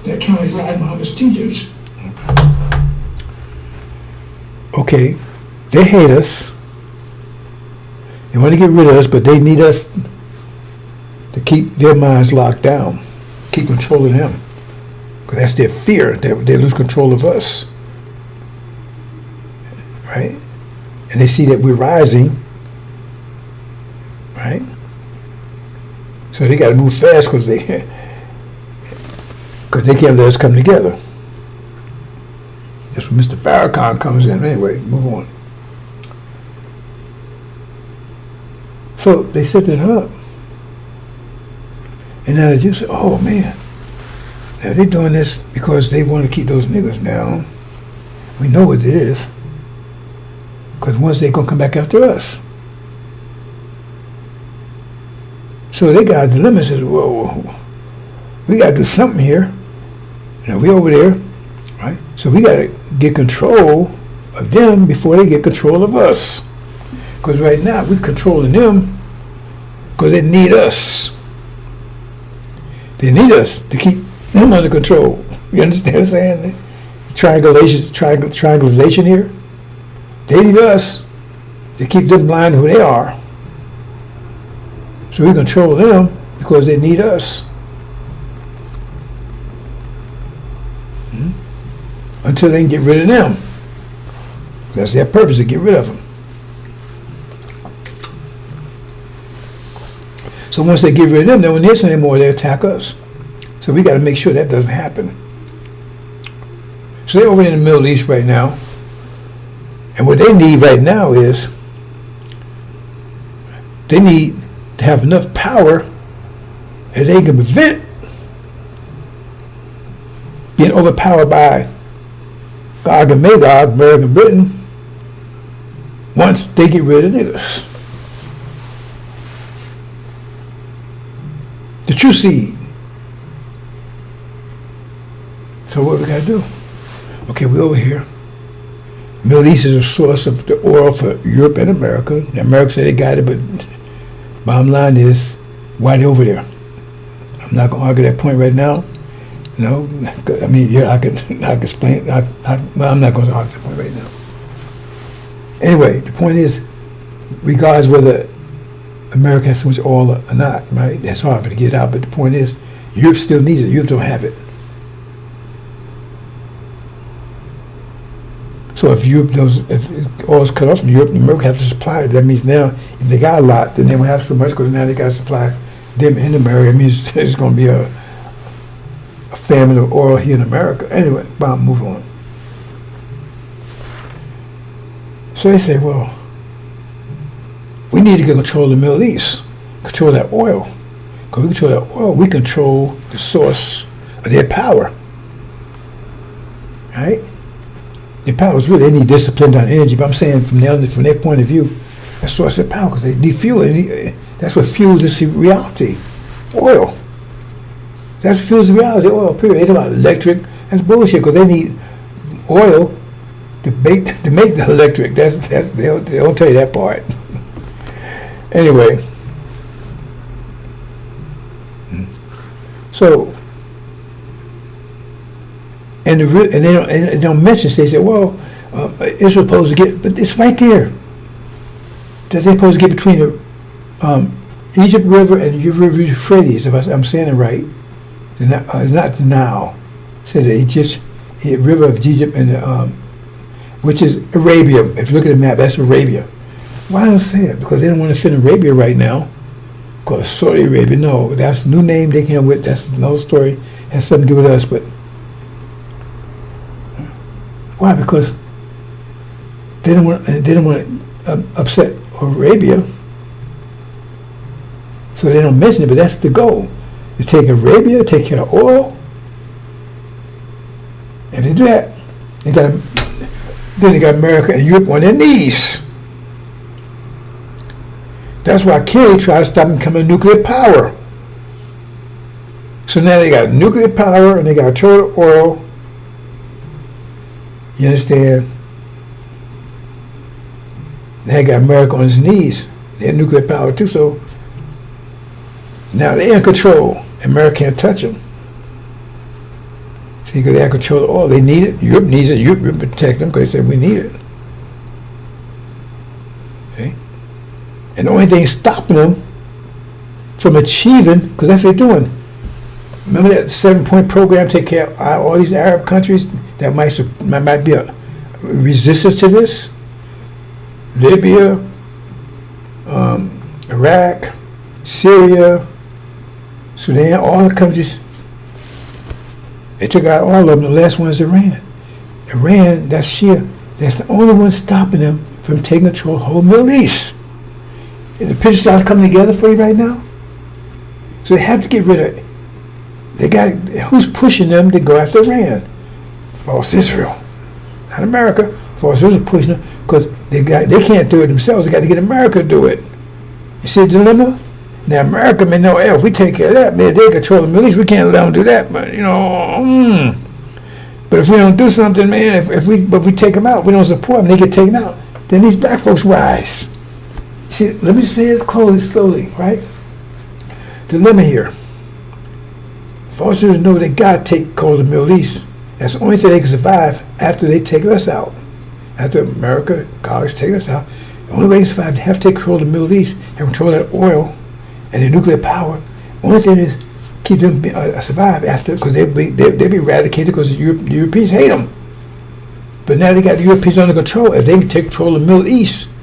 That counties Elijah Muhammad's teachers. Okay, they hate us. They want to get rid of us, but they need us to keep their minds locked down, keep controlling them. Because that's their fear, that they lose control of us. Right? And they see that we're rising. Right? So they got to move fast because they can't let us come together. That's when Mr. Farrakhan comes in. Anyway, move on. So they set that up. And now the Jews say, oh man, now they're doing this because they want to keep those niggas down. We know what it is. Because once they're going to come back after us. So they got a dilemma and says, whoa, we got to do something here. You know, we over there, right? So we got to get control of them before they get control of us. Because right now, we're controlling them because they need us. They need us to keep them under control. You understand what I'm saying? Triangulation here. They need us to keep them blind to who they are. So we control them because they need us. Until they can get rid of them. That's their purpose, to get rid of them. So once they get rid of them, they don't need us anymore, they attack us. So we got to make sure that doesn't happen. So they're over in the Middle East right now. And what they need right now is they need to have enough power that they can prevent being overpowered by Gog and Magog, American Britain, once they get rid of niggas. The true seed. So what we got to do? Okay, we're over here. Middle East is a source of the oil for Europe and America. America said they got it, but bottom line is, why they over there? I'm not going to argue that point right now. No, I mean, yeah, I could explain. Well, I'm not going to argue that point right now. Anyway, the point is, regardless whether America has so much oil or not, right? That's hard for to get out. But the point is, Europe still needs it. Europe don't have it. So if Europe if oil is cut off from Europe, America have to supply it. That means now, if they got a lot, then they won't have so much because now they got to supply them in America. It means there's going to be a famine of oil here in America. Anyway, Bob, move on. So they say, well, we need to get control of the Middle East, control that oil. Because we control that oil, we control the source of their power. Right? Their power is really, they need discipline on energy, but I'm saying from their point of view, that's source of power because they need fuel. That's what fuels this reality. Oil. That's what fuels the reality, oil, period. They talk about electric. That's bullshit because they need oil to make the electric. They'll tell you that part. Anyway. So, and they don't mention. They say, well, Israel's supposed to get, but it's right there that they're supposed to get between the Egypt River and the River Euphrates. If I'm saying it right, it's not now. Say the river of Egypt and which is Arabia. If you look at the map, that's Arabia. Why don't I say it? Because they don't want to fit in Arabia right now. Called Saudi Arabia. No, that's a new name they came with. That's another story. Has something to do with us, but why? Because they don't want to upset Arabia, so they don't mention it. But that's the goal: to take Arabia, take care of oil. If they do that, then they got America and Europe on their knees. That's why Kerry tried to stop them coming nuclear power. So now they got nuclear power and they got total oil. You understand? They got America on its knees. They have nuclear power too, so now they're in control. America can't touch them. See, because they have control of oil. They need it. Europe needs it. Europe will protect them because they said we need it. See? And the only thing stopping them from achieving, because that's what they're doing. Remember that 7-point program take care of all these Arab countries that might be a resistance to this? Libya, Iraq, Syria, Sudan, all the countries. They took out all of them. The last one is Iran. Iran, that's Shia. That's the only one stopping them from taking control of the whole Middle East. And the pictures start coming together for you right now. So they have to get rid of it. Who's pushing them to go after Iran? False Israel. Not America. False Israel pushing them because they can't do it themselves. They got to get America to do it. You see the dilemma? Now America may know, hey, if we take care of that, man, they control the Middle East. We can't let them do that, but But if we don't do something, man, if we take them out, we don't support them, they get taken out. Then these black folks rise. See, let me say it slowly, right? Dilemma here. Falsers know they got to take control of the Middle East. That's the only thing they can survive after they take us out. After America, colleagues take us out. The only way they can survive, they have to take control of the Middle East and control that oil and the nuclear power. The only thing is keep them survive after, because they'll be eradicated because the Europeans hate them. But now they got the Europeans under control. If they can take control of the Middle East,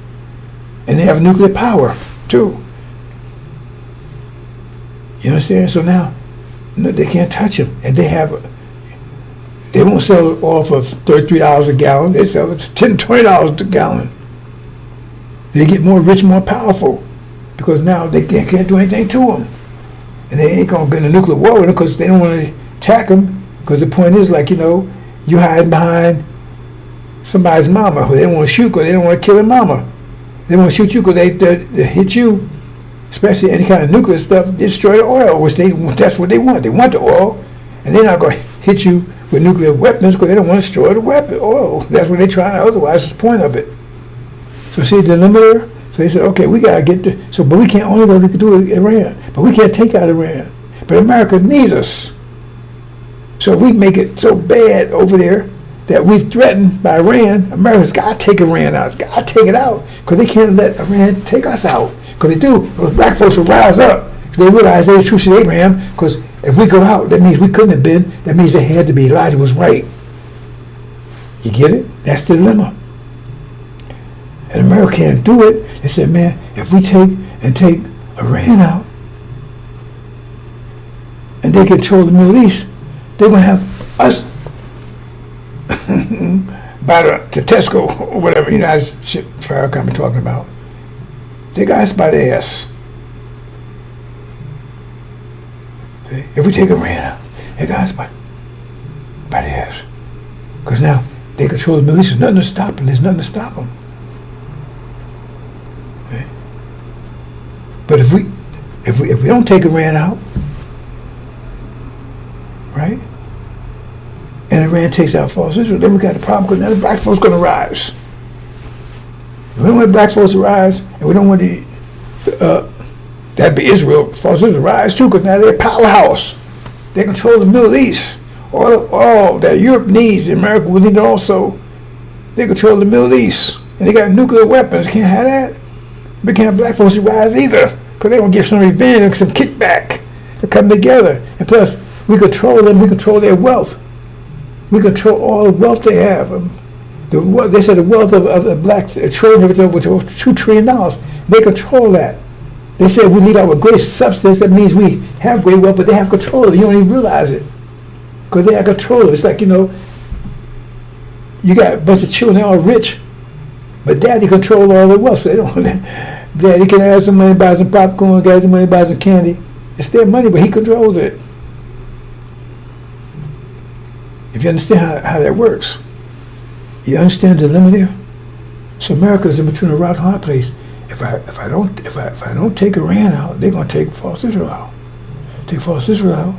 and they have nuclear power too. You understand? So now they can't touch them, and they won't sell oil for $33 a gallon. They sell it for $10, $20 a gallon. They get more rich, more powerful, because now they can't do anything to them, and they ain't gonna get a nuclear war with them because they don't want to attack them. Because the point is, like, you hiding behind somebody's mama who they don't want to shoot because they don't want to kill their mama. They want to shoot you because they hit you, especially any kind of nuclear stuff, destroy the oil, which that's what they want. They want the oil, and they're not going to hit you with nuclear weapons because they don't want to destroy the weapon. Oh, that's what they're trying. Otherwise, it's the point of it. So see the dilemma there? So they said, okay, we got to get to, so, but we can't, only way we can do it Iran. But we can't take out Iran. But America needs us. So if we make it so bad over there that we're threatened by Iran, America's got to take Iran out. Got to take it out. Because they can't let Iran take us out. Because they do, those black folks will rise up. They realize they're the true seed of Abraham. Because if we go out, that means we couldn't have been. That means they had to be. Elijah was right. You get it? That's the dilemma. And America can't do it. They said, man, if we take Iran out, and they control the Middle East, they're going to have us by the Tesco or whatever, you know, that's shit Farrakhan be talking about. They got us by the ass. See? If we take Iran out, they got us by the ass. Because now they control the Middle East. There's nothing to stop them. There's nothing to stop them. See? But if we don't take Iran out, right? And Iran takes out false Israel, then we got a problem because now the black folks going to rise. We don't want black folks to rise, and we don't want that'd be Israel, false Israel rise too, because now they're a powerhouse. They control the Middle East. All that Europe needs, America will need also. They control the Middle East, and they got nuclear weapons. Can't have that. We can't have black folks to rise either, because they want to get some revenge and some kickback to come together. And plus, we control them. We control their wealth. We control all the wealth they have. They said the wealth of the black trillion everything over $2 trillion. They control that. They said we need our great substance. That means we have great wealth, but they have control of it. You don't even realize it because they have control of it. It's like, you know, you got a bunch of children, they're all rich, but daddy control all the wealth. So they don't. Daddy can have some money, buy some popcorn, get some money, buy some candy. It's their money, but he controls it. If you understand how that works, you understand the dilemma there. So America is in between a rock and a hard place. If I don't take Iran out, they're gonna take false Israel out. Take false Israel out.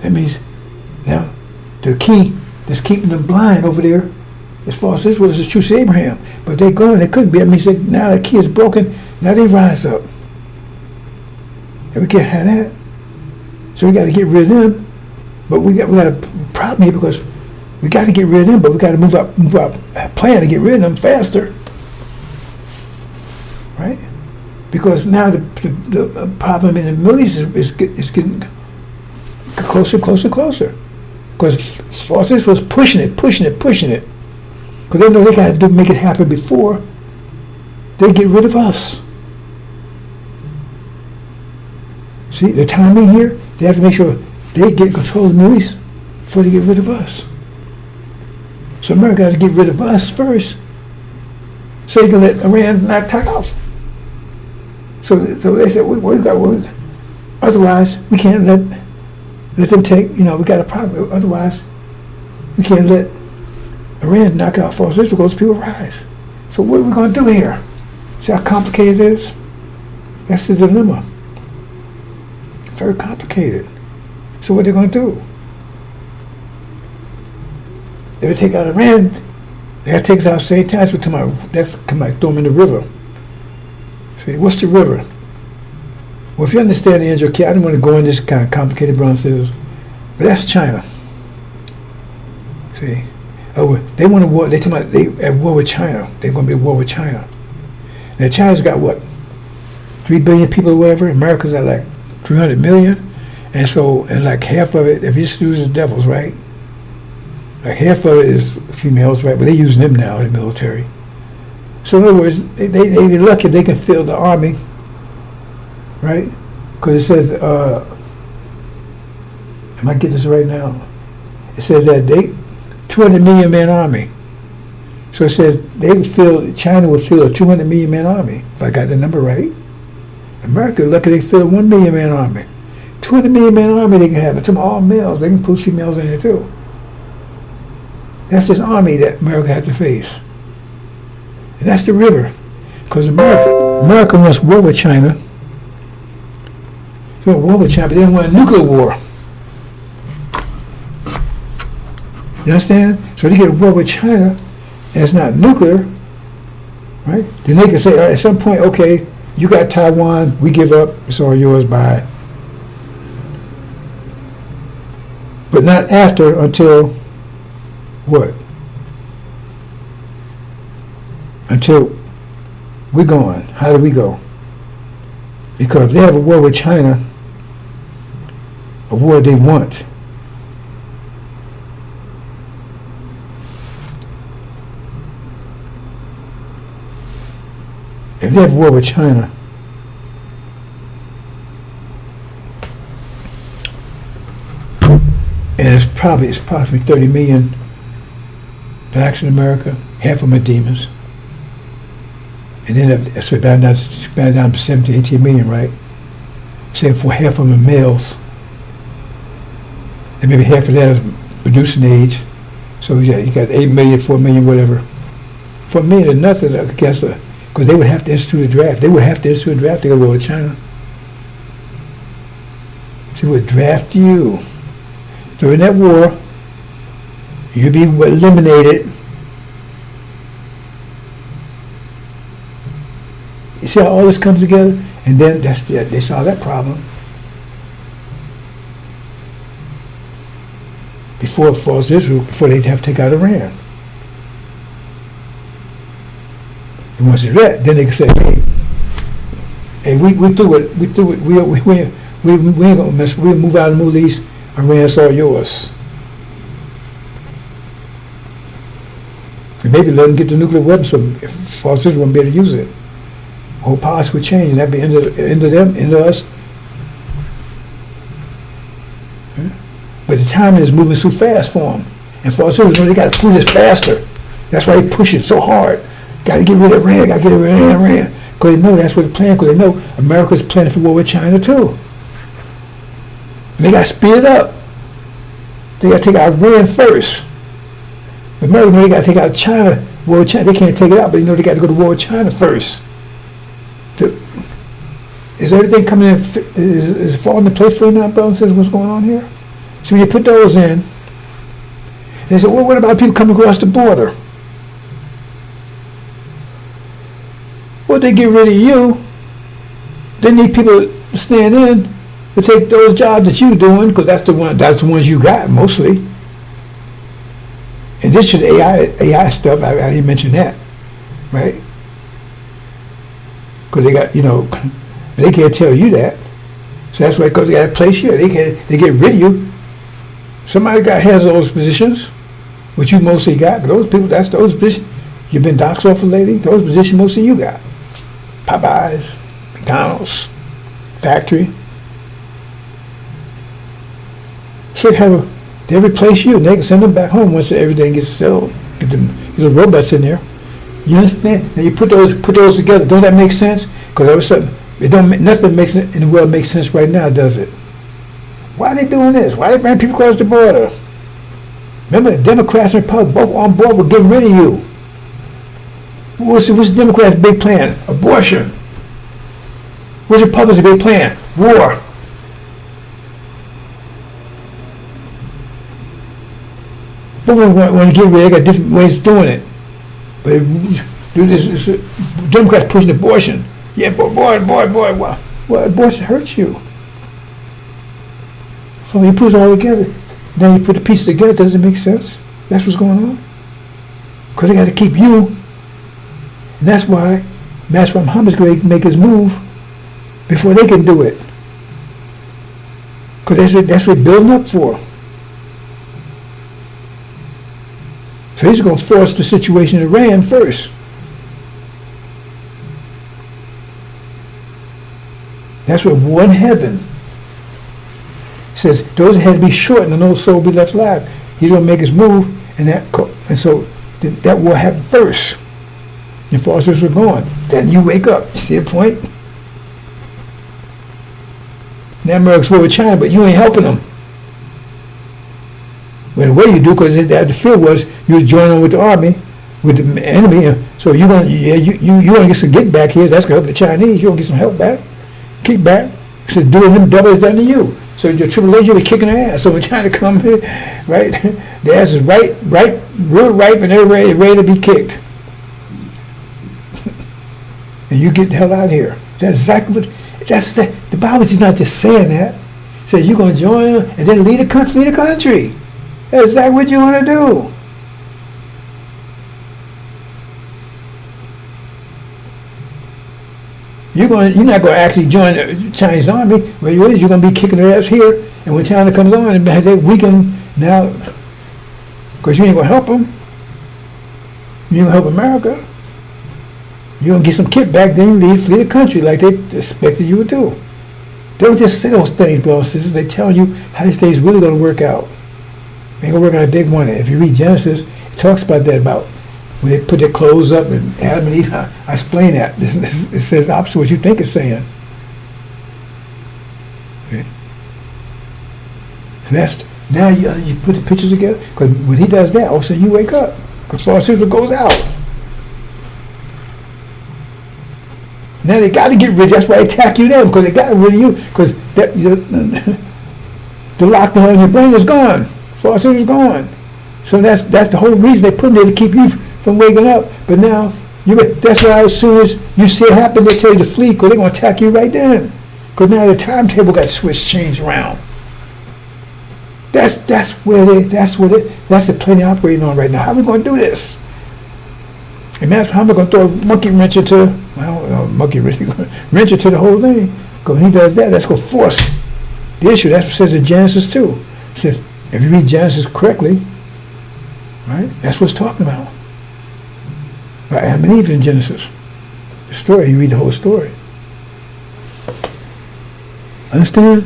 That means now the key that's keeping them blind over there is false Israel, is the true seed of Abraham. But they're going, they couldn't be. That means that now the key is broken. Now they rise up, and we can't have that. So we got to get rid of them. But we got a problem here because we got to get rid of them, but we got to move up plan to get rid of them faster, right? Because now the problem in the Middle East is getting closer, closer, closer. Because false Israel was pushing it. Because they know they got to make it happen before they get rid of us. See, the timing here, they have to make sure they get control of the Middle East before they get rid of us. So America has to get rid of us first so they can let Iran not attack us. So they said, otherwise we can't let them take, you know, we got a problem. Otherwise we can't let Iran knock out false Israel because people rise. So what are we going to do here? See how complicated it is? That's the dilemma. Very complicated. So what are they going to do? They would take out Iran. They got to take us out at the same time. That's come like throw them in the river. See, what's the river? Well, if you understand the Angel I don't want to go in this kind of complicated brown scissors, but that's China. See, they want to war. They talking about they at war with China. They're going to be at war with China. Now China's got what, 3 billion people or whatever. America's at like 300 million. And so, and like half of it, if you just use the devils, right? Like half of it is females, right? But they're using them now in the military. So in other words, they're lucky they can fill the army, right? Because it says, am I getting this right now? It says that 200 million man army. So it says China would fill a 200 million man army, if I got the number right. America, lucky they fill a 1 million man army. 200 million man army they can have. It's all males. They can put females in there too. That's this army that America had to face. And that's the river. Because America wants war with China. They want war with China, but they don't want a nuclear war. You understand? So they get a war with China, and it's not nuclear, right? Then they can say at some point, okay, you got Taiwan, we give up, it's all yours, bye. But not after, until what? Until we're gone. How do we go? Because if they have a war with China, a war they want, if they have a war with China, and it's approximately 30 million blacks in America, half of them are demons. And then so expand down to 17, 18 million, right? Say for half of them are males. And maybe half of that is producing age. So you got 8 million, 4 million, whatever. 4 million is nothing against because they would have to institute a draft. They would have to institute a draft to go to war with China. So they would draft you. During that war, you'd be eliminated. You see how all this comes together? And then they saw that problem. Before it falls Israel, before they'd have to take out Iran. And once it's that, then they can say, hey, we threw it, we ain't gonna mess, we'll move out of the Middle East, Iran's all yours. And maybe let them get the nuclear weapon so if false Israel won't be able to use it. Whole policy would change, and that'd be end of them, end of us. But the timing is moving so fast for them. And for us, they got to do this faster. That's why they push it so hard. Got to get rid of Iran, got to get rid of Iran. Because they know that's what they're planning, because they know America's planning for war with China too. And they got to speed it up. They got to take out Iran first. But America, they got to take out China, war with China. They can't take it out, but they got to go to war with China first. Is everything coming in, is it falling into place for you now, brother and sisters? What's going on here? So when you put those in, they say, well, what about people coming across the border? Well, they get rid of you. They need people to stand in to take those jobs that you're doing, because that's the ones you got mostly. In addition to AI stuff, I didn't mention that, right? Because they got, they can't tell you that. So that's why, because they got a place here. They get rid of you. Somebody has those positions, which you mostly got. Those people, that's those positions. You've been docked off lately. Those positions mostly you got. Popeyes, McDonald's, factory. So they replace you, and they can send them back home once everything gets settled. Get the robots in there. You understand? Now you put those together. Don't that make sense? Because all of a sudden, nothing makes in the world makes sense right now, does it? Why are they doing this? Why are they bringing people across the border? Remember, the Democrats and Republicans both on board with getting rid of you. What's the Democrats' big plan? Abortion. What's the Republicans' big plan? War. Both want to get rid. They got different ways of doing it. But do this. Democrats pushing abortion. Yeah, boy. Well, abortion hurts you. So when you put it all together, then you put the pieces together, does it make sense? That's what's going on. Because they got to keep you. And that's why Master Muhammad's going to make his move before they can do it. Because that's what they're building up for. So he's going to force the situation in Iran first. That's what war in heaven says. Those that had to be shortened and no soul will be left alive. He's going to make his move, and so that war happened first. And far as this was going, then you wake up. You see the point? Now America's war with China, but you ain't helping them. Well, the way you do, because the fear was you was joining with the army, with the enemy. So you want to get some get back here. That's gonna help the Chinese. You want to get some help back, kick back. So doing them double is done to you. So your tribulation will be kicking their ass. So when China come in, right, the ass is real ripe, and they're ready to be kicked. And you get the hell out of here. That's exactly what. The Bible is not just saying that. It says you're going to join them and then lead the country. That's exactly what you want to do. You're not going to actually join the Chinese army. What you're going to be kicking their ass here, and when China comes on, and they weaken now, because you ain't going to help them. You ain't going to help America. You're going to get some kickback, then you flee the country like they expected you would do. They don't just say those things, brothers and sisters. They tell you how this thing's really going to work out. It ain't going to work out like they want it. If you read Genesis, it talks about that, about when they put their clothes up and Adam and Eve. I explain that. It says the opposite of what you think it's saying. Okay. So that's, now you put the pictures together, because when he does that, all of a sudden you wake up, because pharmaceutical goes out. Now they got to get rid. That's why they attack you then, because they got rid of you, because the lockdown on your brain is gone. Pharmaceutical is gone. So that's the whole reason they put them there, to keep you from waking up. But now that's why as soon as you see it happen, they tell you to flee, because they're going to attack you right then. Because now the timetable got changed around. That's the plan they're operating on right now. How are we going to do this? And that's how am I going to throw a monkey wrench into the whole thing? Because when he does that, that's going to force the issue. That's what it says in Genesis 2. It says, if you read Genesis correctly, right, that's what it's talking about. About Adam and Eve in Genesis. The story, you read the whole story. Understand?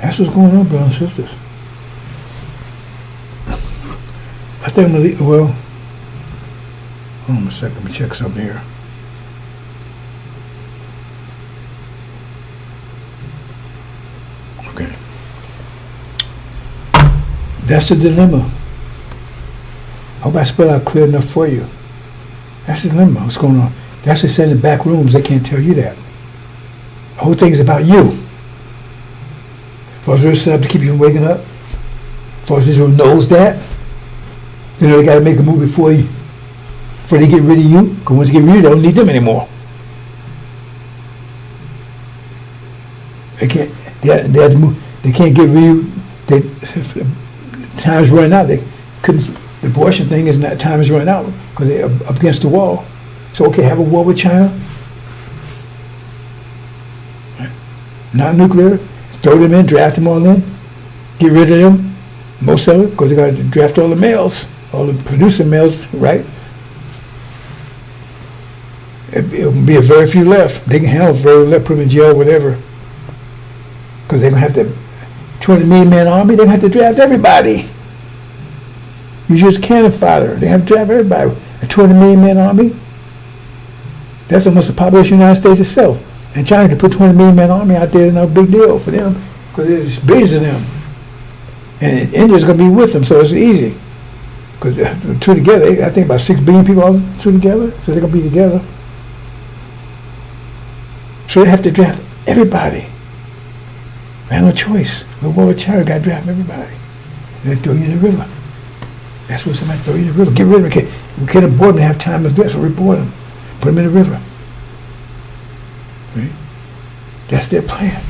That's what's going on, brothers and sisters. I think I'm going to hold on a second, let me check something here. Okay. That's the dilemma. Hope I spell out clear enough for you. That's the dilemma. What's going on? That's what they said in the back rooms. They can't tell you that. The whole thing is about you. For us to set up to keep you from waking up. For us who knows that. You know, they got to make a move before they get rid of you. Because once they get rid of you, they don't need them anymore. They can't. They have to move. They can't get rid of you. Time's running out. They couldn't. The abortion thing is not. Time is running out because they're up against the wall. So okay, have a war with China. Not nuclear. Throw them in. Draft them all in. Get rid of them. Most of them, because they got to draft all the males. All the producing males, right? It'll be a very few left. They can handle very left, put them in jail, whatever. Because they're going to have to, 20 million man army, they're going to have to draft everybody. You just cannon fodder. They have to draft everybody. A 20 million man army, that's almost the population of the United States itself. And China can put 20 million man army out there, is no big deal for them, because there's billions of them. And India's going to be with them, so it's easy. Because the two together, I think about 6 billion people all two together, so they're going to be together. So they have to draft everybody. They have no choice. The war with China got to draft everybody. They throw you in the river. That's what somebody throw you in the river. Get rid of them. We can't abort them to have time of death, so report them. Put them in the river. Right? That's their plan.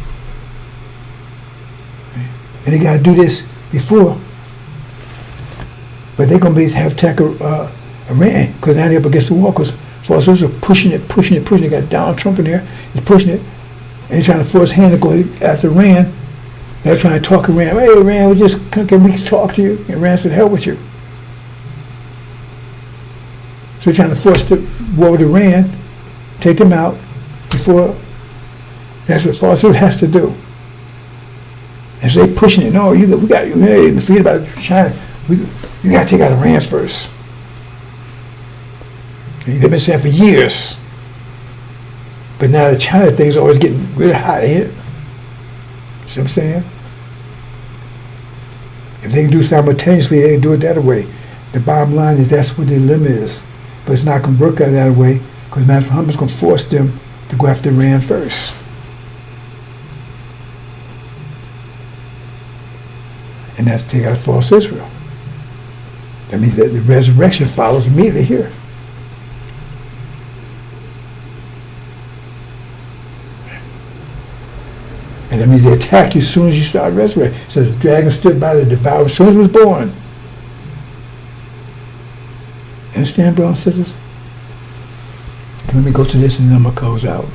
Right? And they got to do this before. But they're going to have attack Iran, because now they're up against the wall, because forces are pushing it. They got Donald Trump in there, he's pushing it, and they're trying to force hand to go after Iran. They're trying to talk Iran. Hey, Iran, can we talk to you? And Iran said, hell with you. So they're trying to force the war with Iran, take them out before. That's what Farsi has to do. And so they're pushing it. No, we got to forget about China. You got to take out Iran first. They've been saying for years. But now the China thing's always getting really hot here. See what I'm saying? If they can do simultaneously, they can do it that way. The bottom line is that's what the limit is. But it's not going to work out that way Because Muhammad's going to force them to go after Iran first. And that's to take out false Israel. That means that the resurrection follows immediately here. And that means they attack you as soon as you start resurrecting. So the dragon stood by the devourer as soon as it was born. Understand, brothers and sisters? Let me go to this and then I'm going to close out.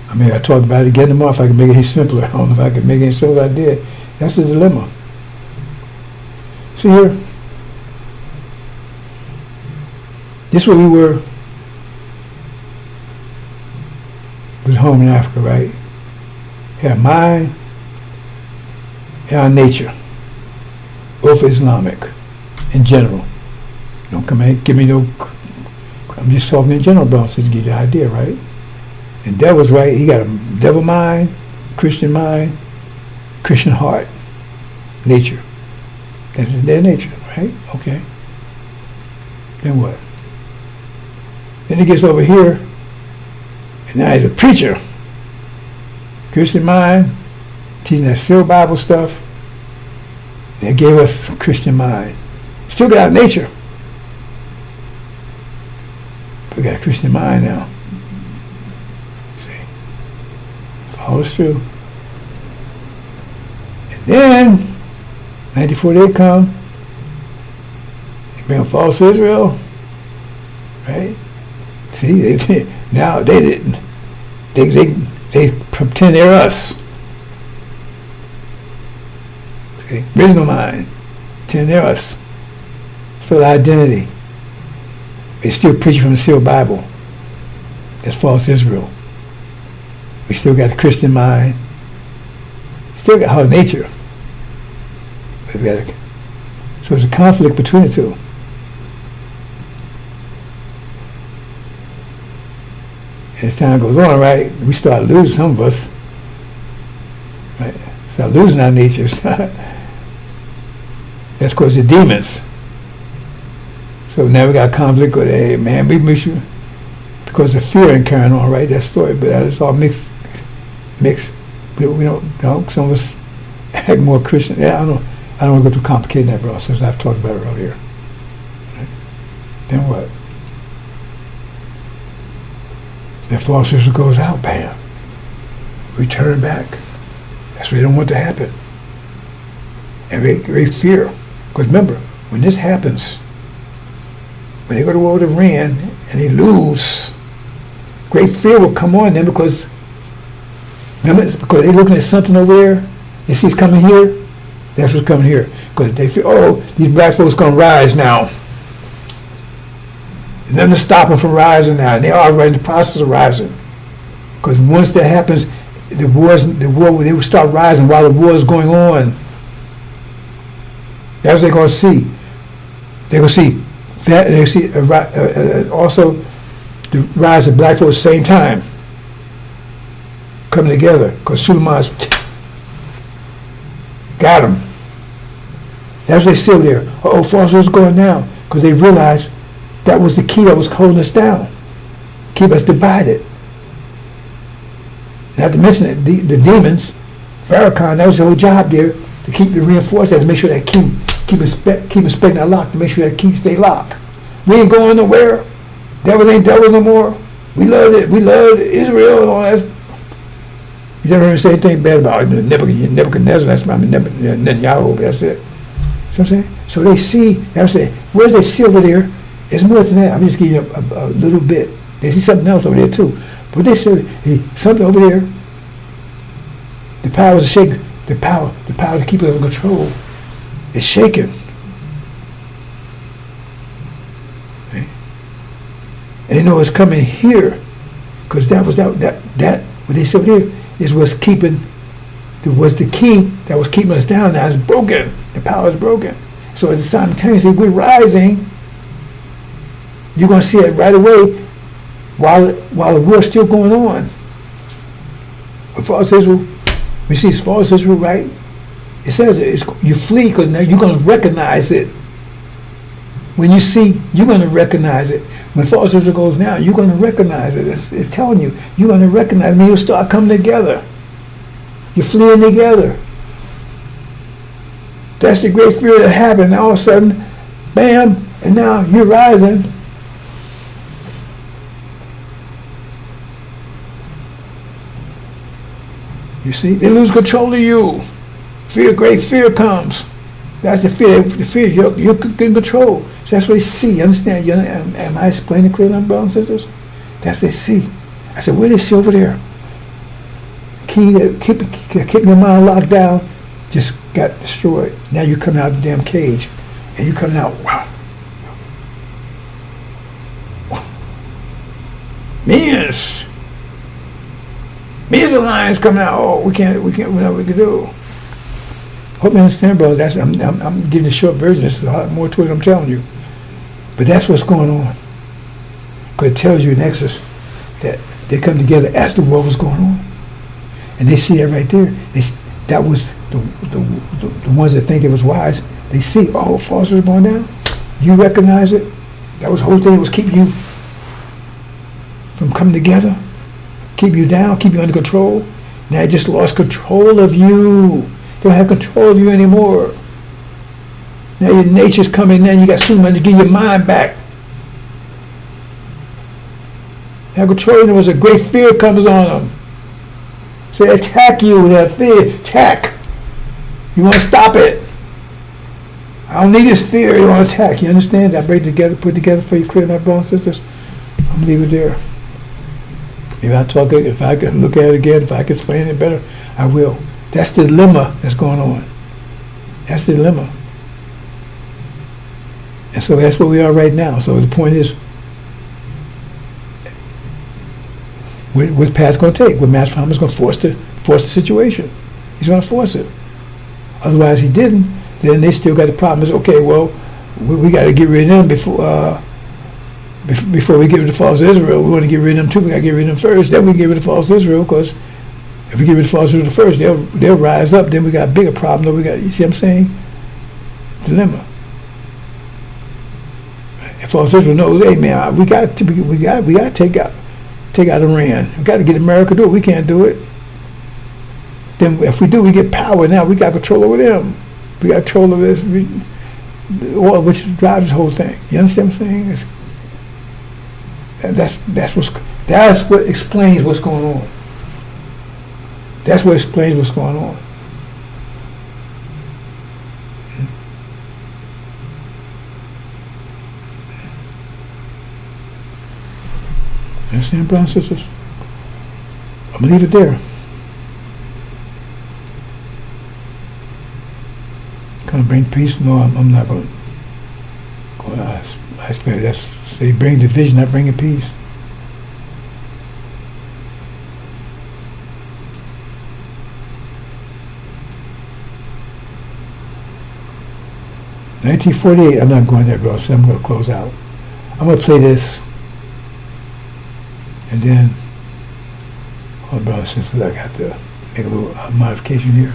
I mean, I talked about it again tomorrow. If I can make it any simpler. I don't know if I can make it any simpler. I did. That's the dilemma. See here? This is where we were. It was home in Africa, right? Had our mind and our nature. Both Islamic in general. Don't come in, give me no. I'm just talking in general, bro, to get the idea, right? And devil's right. He got a devil mind, Christian mind, Christian heart, nature. That's their nature, right? Okay. Then what? Then he gets over here, and now he's a preacher. Christian mind, teaching that still Bible stuff. They gave us Christian mind. Still got our nature. We got a Christian mind now. See? Follows through. And then, 1948 come. They bring up false Israel. Right? See, now they didn't. They pretend they're us. See? Original mind. Pretend they're us. Still the identity. They still preach from the sealed Bible. That's false Israel. We still got the Christian mind. Still got our nature. But we got so there's a conflict between the two. And as time goes on, right, we start losing, some of us, right, start losing our nature. That's because the demons. So now we got conflict with, hey man, we miss you because of fear and carrying on, right? That story, but it's all mixed. We don't know. Some of us act more Christian. Yeah, I don't want to go too complicated in that, bro. Since I've talked about it earlier. Right? Then what? That false Israel goes out, bam. We turn back. That's what they don't want to happen. And they fear. Because remember, when this happens, when they go to war with Iran and they lose, great fear will come on them because, remember, because they're looking at something over there. They see it's coming here. That's what's coming here. Because they feel, oh, these black folks going to rise now. And then to stop them from rising now. And they are right in the process of rising. Because once that happens, the war, they will start rising while the war is going on. That's what they're going to see. They're going to see that, and they see also the rise of black folks at the same time coming together, because Suleiman's got them. That's what they see over there. False was going down, because they realized that was the key that was holding us down, keep us divided. Not to mention that the demons, Farrakhan, that was the whole job there, to keep the reinforce that, to make sure that keep inspecting that lock, to make sure that key stay locked. We ain't going nowhere. Devil ain't devil no more. We love it. We love Israel and all that. You never heard me say anything bad about Nebuchadnezzar. That's my Netanyahu. That's it. See what I'm saying? So they see. I'm saying, where's they see over there? It's more than that. I'm just giving you a little bit. They see something else over there too. But they see something over there. The power is shaking. The power to keep it under control is shaking. Okay? And they know it's coming here, because that what they said here is what's keeping. Was the key that was keeping us down. Now it's broken. The power is broken. So simultaneously we're rising. You're going to see it right away while the war's still going on. With false Israel, we see it's false Israel, right? It says you flee because now you're going to recognize it. When you see, you're going to recognize it. When false Israel goes down, you're going to recognize it. It's telling you, you're going to recognize it. You'll start coming together. You're fleeing together. That's the great fear that happened. And all of a sudden, bam, and now you're rising. You see, they lose control of you. Fear, great fear comes. That's the fear. The fear you're in control. So that's what they see. You understand? Am I explaining clearly, brothers and sisters? That's what they see. I said, what do they see over there? Key that keeping your mind locked down just got destroyed. Now you're coming out of the damn cage, and you're coming out. Wow. Millions of lions coming out. Oh, we can't. We know what we can do. Hope you understand, brothers. That's I'm giving a short version. This is a lot more to it. I'm telling you, but that's what's going on. Because it tells you in Exodus that they come together as to what was going on, and they see that right there. That was the ones that think it was wise. They see, oh, false is going down. You recognize it. That was the whole thing. It was keep you from coming together, keep you down, keep you under control. Now it just lost control of you. They don't have control of you anymore. Now your nature's coming in. You got so much to get your mind back. Have control. There was a great fear comes on them. So they attack you. That fear, attack. You want to stop it. I don't need this fear. You want to attack. You understand? I put together for you clear, my brothers and sisters. I'm gonna leave it there. If I could look at it again, if I could explain it better, I will. That's the dilemma that's going on. That's the dilemma. And so that's where we are right now. So the point is, what's Pat's going to take? What Master Muhammad's going to force the situation. He's going to force it. Otherwise, he didn't. Then they still got the problem. Is okay. Well, we got to get rid of them before we get rid of false Israel. We want to get rid of them too. We got to get rid of them first. Then we get rid of false Israel, because if we get rid of false Israel first, they'll rise up. Then we got a bigger problem. Though we got, you see what I'm saying? Dilemma. And false Israel knows, hey man, we got to take out Iran. We got to get America to do it. We can't do it. Then if we do, we get power. Now we got control over them. We got control over this, oil, which drives this whole thing. You understand what I'm saying? That's what explains what's going on. That's what explains what's going on. You understand, brothers and sisters? I'm gonna leave it there. Gonna bring peace? No, I'm not gonna. I expect they bring division, not bringing peace. "1948, I'm not going there, bro, so I'm going to close out. I'm going to play this, and then, oh, brothers and sisters, I got to make a little modification here.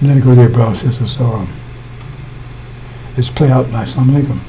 I'm going to go there, brothers and sisters. So let's play out. Assalamu alaikum.